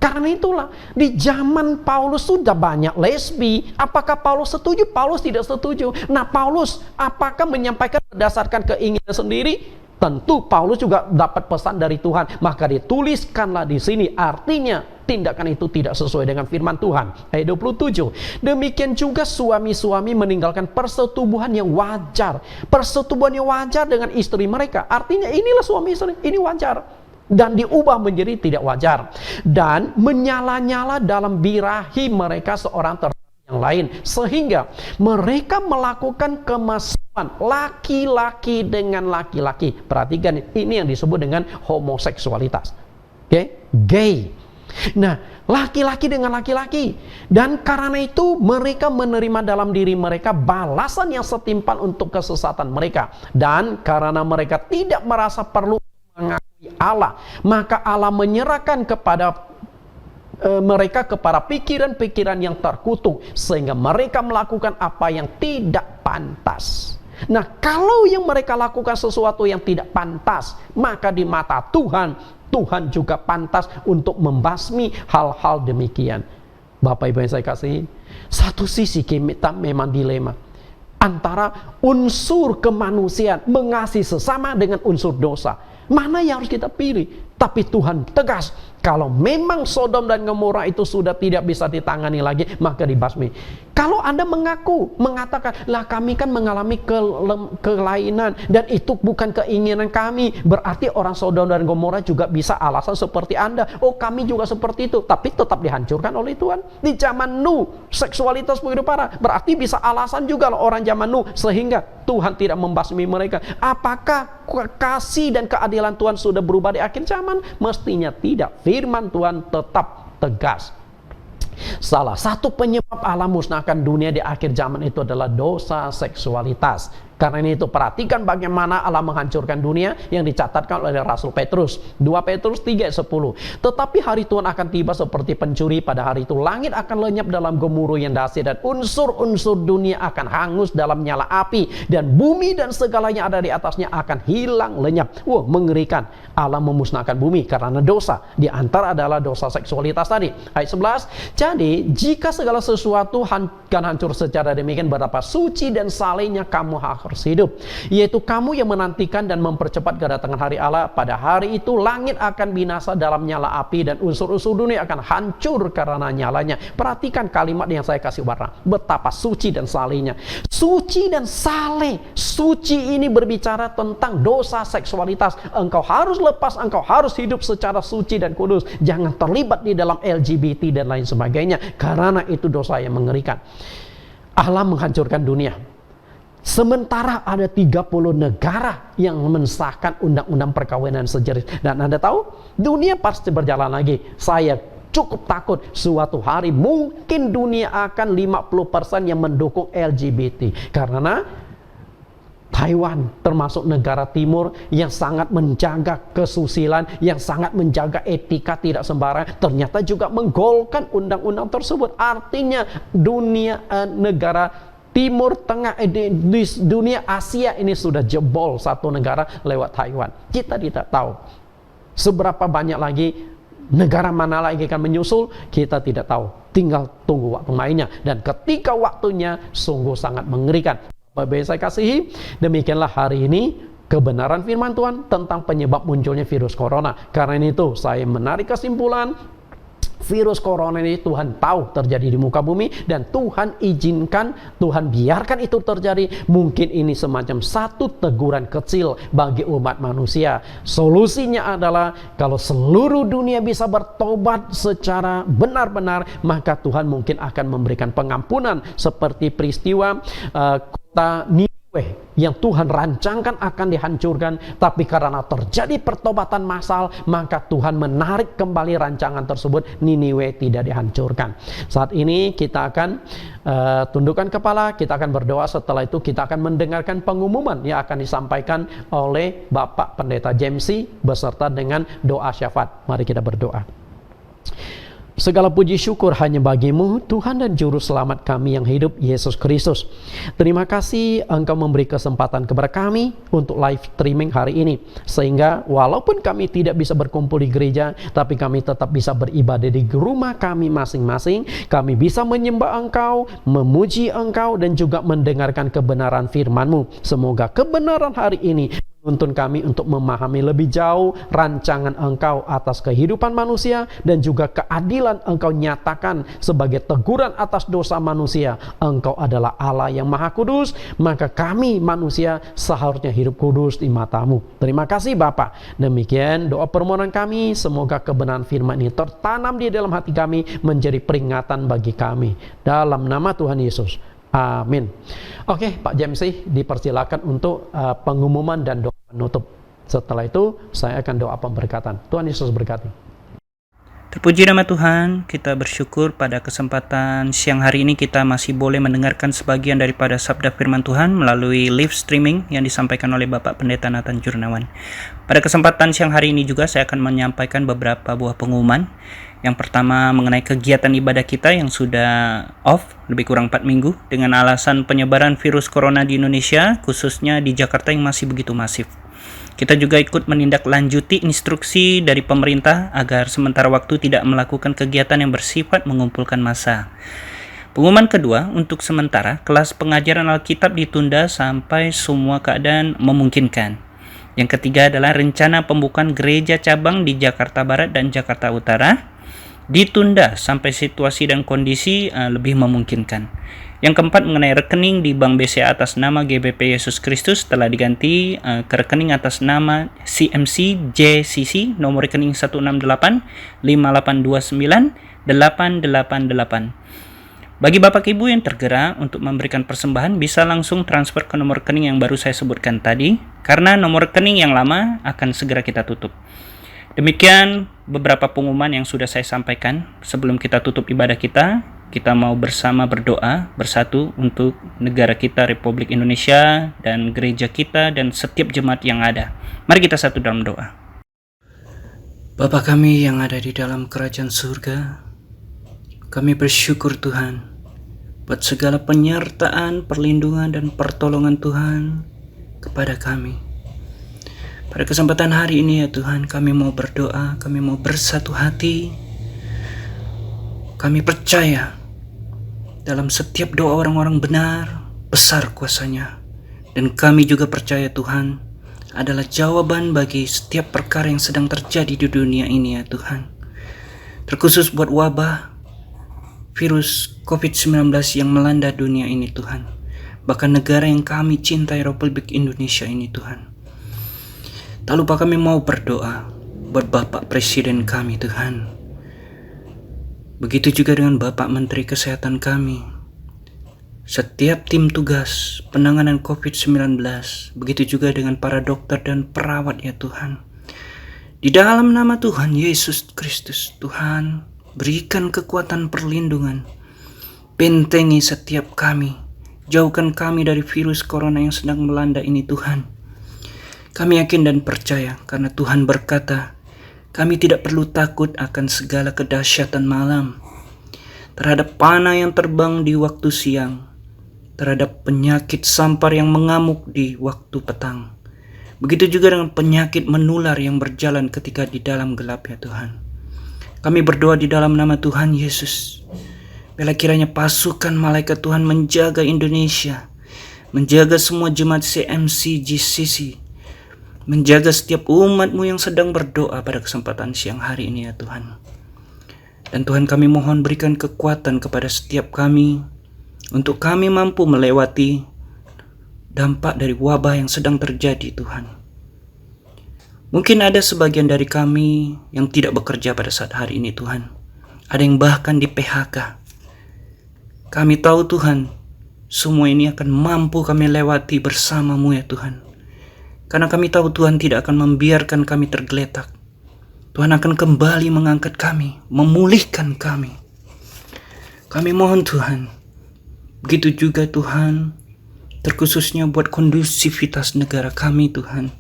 Karena itulah di zaman Paulus sudah banyak lesbi. Apakah Paulus setuju? Paulus tidak setuju. Nah, Paulus apakah menyampaikan berdasarkan keinginan sendiri? Tentu Paulus juga dapat pesan dari Tuhan, maka dituliskanlah di sini. Artinya tindakan itu tidak sesuai dengan firman Tuhan. Ayat 27. Demikian juga suami-suami meninggalkan persetubuhan yang wajar. Persetubuhan yang wajar dengan istri mereka. Artinya inilah suami istri, ini wajar. Dan diubah menjadi tidak wajar, dan menyala-nyala dalam birahi mereka seorang terhadap yang lain, sehingga mereka melakukan kemasukan laki-laki dengan laki-laki. Perhatikan, ini yang disebut dengan homoseksualitas, gay. Nah, laki-laki dengan laki-laki, dan karena itu mereka menerima dalam diri mereka balasan yang setimpal untuk kesesatan mereka, dan karena mereka tidak merasa perlu mengakui Allah, maka Allah menyerahkan kepada mereka kepada pikiran-pikiran yang terkutuk, sehingga mereka melakukan apa yang tidak pantas. Nah, kalau yang mereka lakukan sesuatu yang tidak pantas, maka di mata Tuhan, Tuhan juga pantas untuk membasmi hal-hal demikian. Bapak Ibu yang saya kasihi, satu sisi kita memang dilema antara unsur kemanusiaan mengasihi sesama dengan unsur dosa. Mana yang harus kita pilih? Tapi Tuhan tegas, kalau memang Sodom dan Gomora itu sudah tidak bisa ditangani lagi, maka dibasmi. Kalau Anda mengatakan, lah kami kan mengalami kelainan, dan itu bukan keinginan kami, berarti orang Sodom dan Gomora juga bisa alasan seperti Anda. Oh, kami juga seperti itu, tapi tetap dihancurkan oleh Tuhan. Di zaman Nuh, seksualitas begitu parah, berarti bisa alasan juga orang zaman Nuh, sehingga Tuhan tidak membasmi mereka. Apakah kasih dan keadilan Tuhan sudah berubah di akhir zaman? Mestinya tidak. Firman Tuhan tetap tegas. Salah satu penyebab Allah musnahkan dunia di akhir zaman itu adalah dosa seksualitas. Karena itu perhatikan bagaimana Allah menghancurkan dunia yang dicatatkan oleh Rasul Petrus. 2 Petrus 3:10. Tetapi hari Tuhan akan tiba seperti pencuri. Pada hari itu langit akan lenyap dalam gemuruh yang dahsyat, dan unsur-unsur dunia akan hangus dalam nyala api, dan bumi dan segala yang ada di atasnya akan hilang lenyap. Wah, mengerikan. Allah memusnahkan bumi karena dosa. Di antara adalah dosa seksualitas tadi. Ayat 11. Jadi jika segala sesuatu akan hancur secara demikian, betapa suci dan salehnya kamu harus hidup, yaitu kamu yang menantikan dan mempercepat kedatangan hari Allah. Pada hari itu langit akan binasa dalam nyala api, dan unsur-unsur dunia akan hancur karena nyalanya. Perhatikan kalimat yang saya kasih warna, betapa suci dan salehnya. Suci dan saleh. Suci ini berbicara tentang dosa seksualitas. Engkau harus lepas, engkau harus hidup secara suci dan kudus. Jangan terlibat di dalam LGBT dan lain sebagainya, karena itu dosa yang mengerikan. Allah menghancurkan dunia. Sementara ada 30 negara yang mensahkan undang-undang perkawinan sejenis. Dan Anda tahu, dunia pasti berjalan lagi. Saya cukup takut suatu hari mungkin dunia akan 50% yang mendukung LGBT. Karena Taiwan termasuk negara timur yang sangat menjaga kesusilaan, yang sangat menjaga etika tidak sembarangan, ternyata juga menggolkan undang-undang tersebut. Artinya dunia negara Timur Tengah, di dunia Asia ini sudah jebol satu negara lewat Taiwan. Kita tidak tahu seberapa banyak lagi negara mana lagi akan menyusul, kita tidak tahu. Tinggal tunggu waktu mainnya. Dan ketika waktunya sungguh sangat mengerikan. Bapak Ibu saya kasihi, demikianlah hari ini kebenaran firman Tuhan tentang penyebab munculnya virus corona. Karena itu saya menarik kesimpulan, virus corona ini Tuhan tahu terjadi di muka bumi, dan Tuhan izinkan, Tuhan biarkan itu terjadi. Mungkin ini semacam satu teguran kecil bagi umat manusia. Solusinya adalah kalau seluruh dunia bisa bertobat secara benar-benar, maka Tuhan mungkin akan memberikan pengampunan seperti peristiwa kota Niniwe yang Tuhan rancangkan akan dihancurkan, tapi karena terjadi pertobatan massal, maka Tuhan menarik kembali rancangan tersebut. Niniwe tidak dihancurkan. Saat ini kita akan tundukkan kepala, kita akan berdoa. Setelah itu kita akan mendengarkan pengumuman yang akan disampaikan oleh Bapak Pendeta Jamesy beserta dengan doa syafaat. Mari kita berdoa. Segala puji syukur hanya bagimu, Tuhan dan Juru Selamat kami yang hidup, Yesus Kristus. Terima kasih Engkau memberi kesempatan kepada kami untuk live streaming hari ini. Sehingga walaupun kami tidak bisa berkumpul di gereja, tapi kami tetap bisa beribadah di rumah kami masing-masing. Kami bisa menyembah Engkau, memuji Engkau, dan juga mendengarkan kebenaran firman-Mu. Semoga kebenaran hari ini menuntun kami untuk memahami lebih jauh rancangan Engkau atas kehidupan manusia, dan juga keadilan Engkau nyatakan sebagai teguran atas dosa manusia. Engkau adalah Allah yang Maha Kudus, maka kami manusia seharusnya hidup kudus di mata-Mu. Terima kasih Bapa. Demikian doa permohonan kami, semoga kebenaran firman ini tertanam di dalam hati kami, menjadi peringatan bagi kami. Dalam nama Tuhan Yesus. Amin. Oke, Pak Jamesy dipersilakan untuk pengumuman dan doa penutup. Setelah itu saya akan doa pemberkatan. Tuhan Yesus berkati. Terpuji nama Tuhan, kita bersyukur pada kesempatan siang hari ini kita masih boleh mendengarkan sebagian daripada sabda firman Tuhan melalui live streaming yang disampaikan oleh Bapak Pendeta Nathan Jurnawan. Pada kesempatan siang hari ini juga saya akan menyampaikan beberapa buah pengumuman. Yang pertama mengenai kegiatan ibadah kita yang sudah off lebih kurang 4 minggu dengan alasan penyebaran virus corona di Indonesia, khususnya di Jakarta yang masih begitu masif. Kita juga ikut menindaklanjuti instruksi dari pemerintah agar sementara waktu tidak melakukan kegiatan yang bersifat mengumpulkan massa. Pengumuman kedua, untuk sementara kelas pengajaran Alkitab ditunda sampai semua keadaan memungkinkan. Yang ketiga adalah rencana pembukaan gereja cabang di Jakarta Barat dan Jakarta Utara ditunda sampai situasi dan kondisi lebih memungkinkan. Yang keempat mengenai rekening di Bank BCA atas nama GBP Yesus Kristus telah diganti ke rekening atas nama CMC JCC, nomor rekening 16858298888. Bagi Bapak Ibu yang tergerak untuk memberikan persembahan, bisa langsung transfer ke nomor rekening yang baru saya sebutkan tadi, karena nomor rekening yang lama akan segera kita tutup. Demikian beberapa pengumuman yang sudah saya sampaikan. Sebelum kita tutup ibadah kita mau bersama berdoa bersatu untuk negara kita, Republik Indonesia, dan gereja kita, dan setiap jemaat yang ada. Mari kita satu dalam doa. Bapa kami yang ada di dalam kerajaan surga, kami bersyukur Tuhan buat segala penyertaan, perlindungan, dan pertolongan Tuhan kepada kami. Pada kesempatan hari ini ya Tuhan, kami mau berdoa, kami mau bersatu hati. Kami percaya dalam setiap doa orang-orang benar, besar kuasanya. Dan kami juga percaya Tuhan adalah jawaban bagi setiap perkara yang sedang terjadi di dunia ini ya Tuhan. Terkhusus buat wabah virus COVID-19 yang melanda dunia ini Tuhan. Bahkan negara yang kami cintai, Republik Indonesia ini Tuhan. Tak lupa kami mau berdoa buat Bapak Presiden kami Tuhan. Begitu juga dengan Bapak Menteri Kesehatan kami. Setiap tim tugas penanganan COVID-19. Begitu juga dengan para dokter dan perawat ya Tuhan. Di dalam nama Tuhan Yesus Kristus Tuhan, berikan kekuatan perlindungan. Bentengi setiap kami. Jauhkan kami dari virus corona yang sedang melanda ini Tuhan. Kami yakin dan percaya karena Tuhan berkata, kami tidak perlu takut akan segala kedahsyatan malam, terhadap panah yang terbang di waktu siang, terhadap penyakit sampar yang mengamuk di waktu petang. Begitu juga dengan penyakit menular yang berjalan ketika di dalam gelap ya Tuhan. Kami berdoa di dalam nama Tuhan Yesus. Bila kiranya pasukan malaikat Tuhan menjaga Indonesia, menjaga semua jemaat CMC GCC, menjaga setiap umat-Mu yang sedang berdoa pada kesempatan siang hari ini ya Tuhan. Dan Tuhan, kami mohon berikan kekuatan kepada setiap kami untuk kami mampu melewati dampak dari wabah yang sedang terjadi Tuhan. Mungkin ada sebagian dari kami yang tidak bekerja pada saat hari ini Tuhan. Ada yang bahkan di PHK. Kami tahu Tuhan, semua ini akan mampu kami lewati bersama-Mu ya Tuhan. Karena kami tahu Tuhan tidak akan membiarkan kami tergeletak. Tuhan akan kembali mengangkat kami, memulihkan kami. Kami mohon Tuhan, begitu juga Tuhan, terkhususnya buat kondusivitas negara kami Tuhan.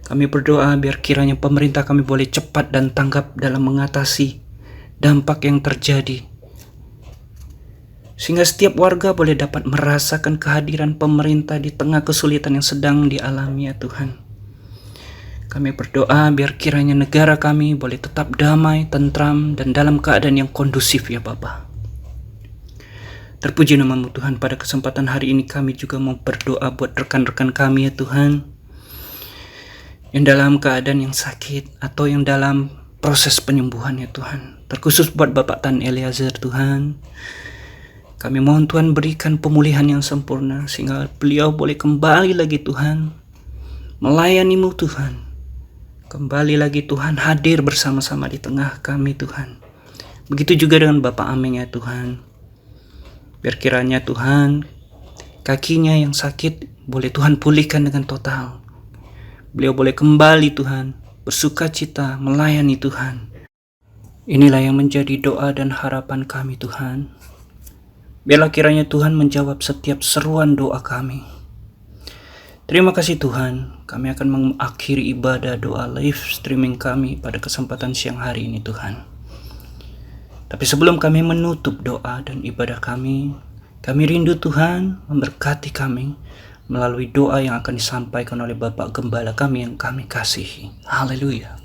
Kami berdoa biar kiranya pemerintah kami boleh cepat dan tanggap dalam mengatasi dampak yang terjadi. Sehingga setiap warga boleh dapat merasakan kehadiran pemerintah di tengah kesulitan yang sedang dialami ya Tuhan. Kami berdoa biar kiranya negara kami boleh tetap damai, tentram, dan dalam keadaan yang kondusif ya Bapa. Terpuji nama-Mu Tuhan, pada kesempatan hari ini kami juga mau berdoa buat rekan-rekan kami ya Tuhan, yang dalam keadaan yang sakit atau yang dalam proses penyembuhan ya Tuhan. Terkhusus buat Bapak Tan Eliezer Tuhan, kami mohon Tuhan berikan pemulihan yang sempurna sehingga beliau boleh kembali lagi Tuhan melayani-Mu Tuhan. Kembali lagi Tuhan hadir bersama-sama di tengah kami Tuhan. Begitu juga dengan Bapak Ameng ya Tuhan. Biar kiranya Tuhan kakinya yang sakit boleh Tuhan pulihkan dengan total. Beliau boleh kembali Tuhan bersuka cita melayani Tuhan. Inilah yang menjadi doa dan harapan kami Tuhan. Biarlah kiranya Tuhan menjawab setiap seruan doa kami. Terima kasih Tuhan, kami akan mengakhiri ibadah doa live streaming kami pada kesempatan siang hari ini Tuhan. Tapi sebelum kami menutup doa dan ibadah kami rindu Tuhan memberkati kami melalui doa yang akan disampaikan oleh Bapak Gembala kami yang kami kasihi. Haleluya.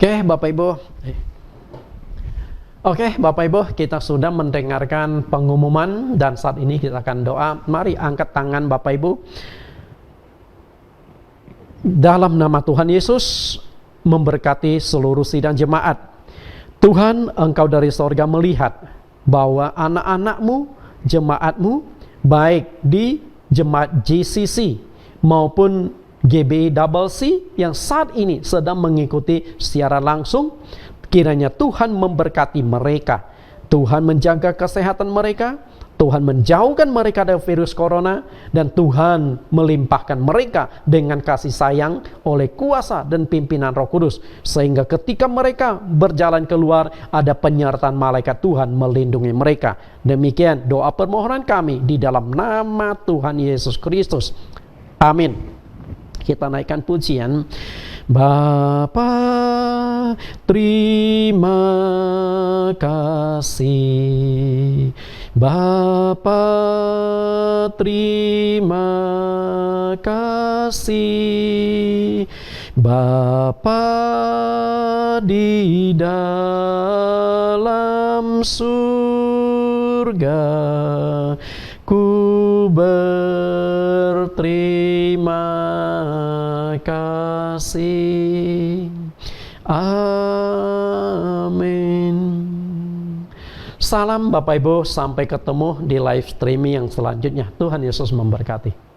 Oke Bapak Ibu, kita sudah mendengarkan pengumuman dan saat ini kita akan doa. Mari angkat tangan Bapak Ibu. Dalam nama Tuhan Yesus memberkati seluruh sidang jemaat. Tuhan, Engkau dari sorga melihat bahwa anak-anak-Mu, jemaat-Mu, baik di jemaat GCC maupun GBCC yang saat ini sedang mengikuti secara langsung, kiranya Tuhan memberkati mereka. Tuhan menjaga kesehatan mereka, Tuhan menjauhkan mereka dari virus corona, dan Tuhan melimpahkan mereka dengan kasih sayang oleh kuasa dan pimpinan Roh Kudus, sehingga ketika mereka berjalan keluar ada penyertaan malaikat Tuhan melindungi mereka. Demikian doa permohonan kami di dalam nama Tuhan Yesus Kristus. Amin. Kita naikkan pujian. Bapa, terima kasih. Bapa, terima kasih. Bapa di dalam surga, ku berterima kasih. Amin. Salam Bapak Ibu, sampai ketemu di live streaming yang selanjutnya. Tuhan Yesus memberkati.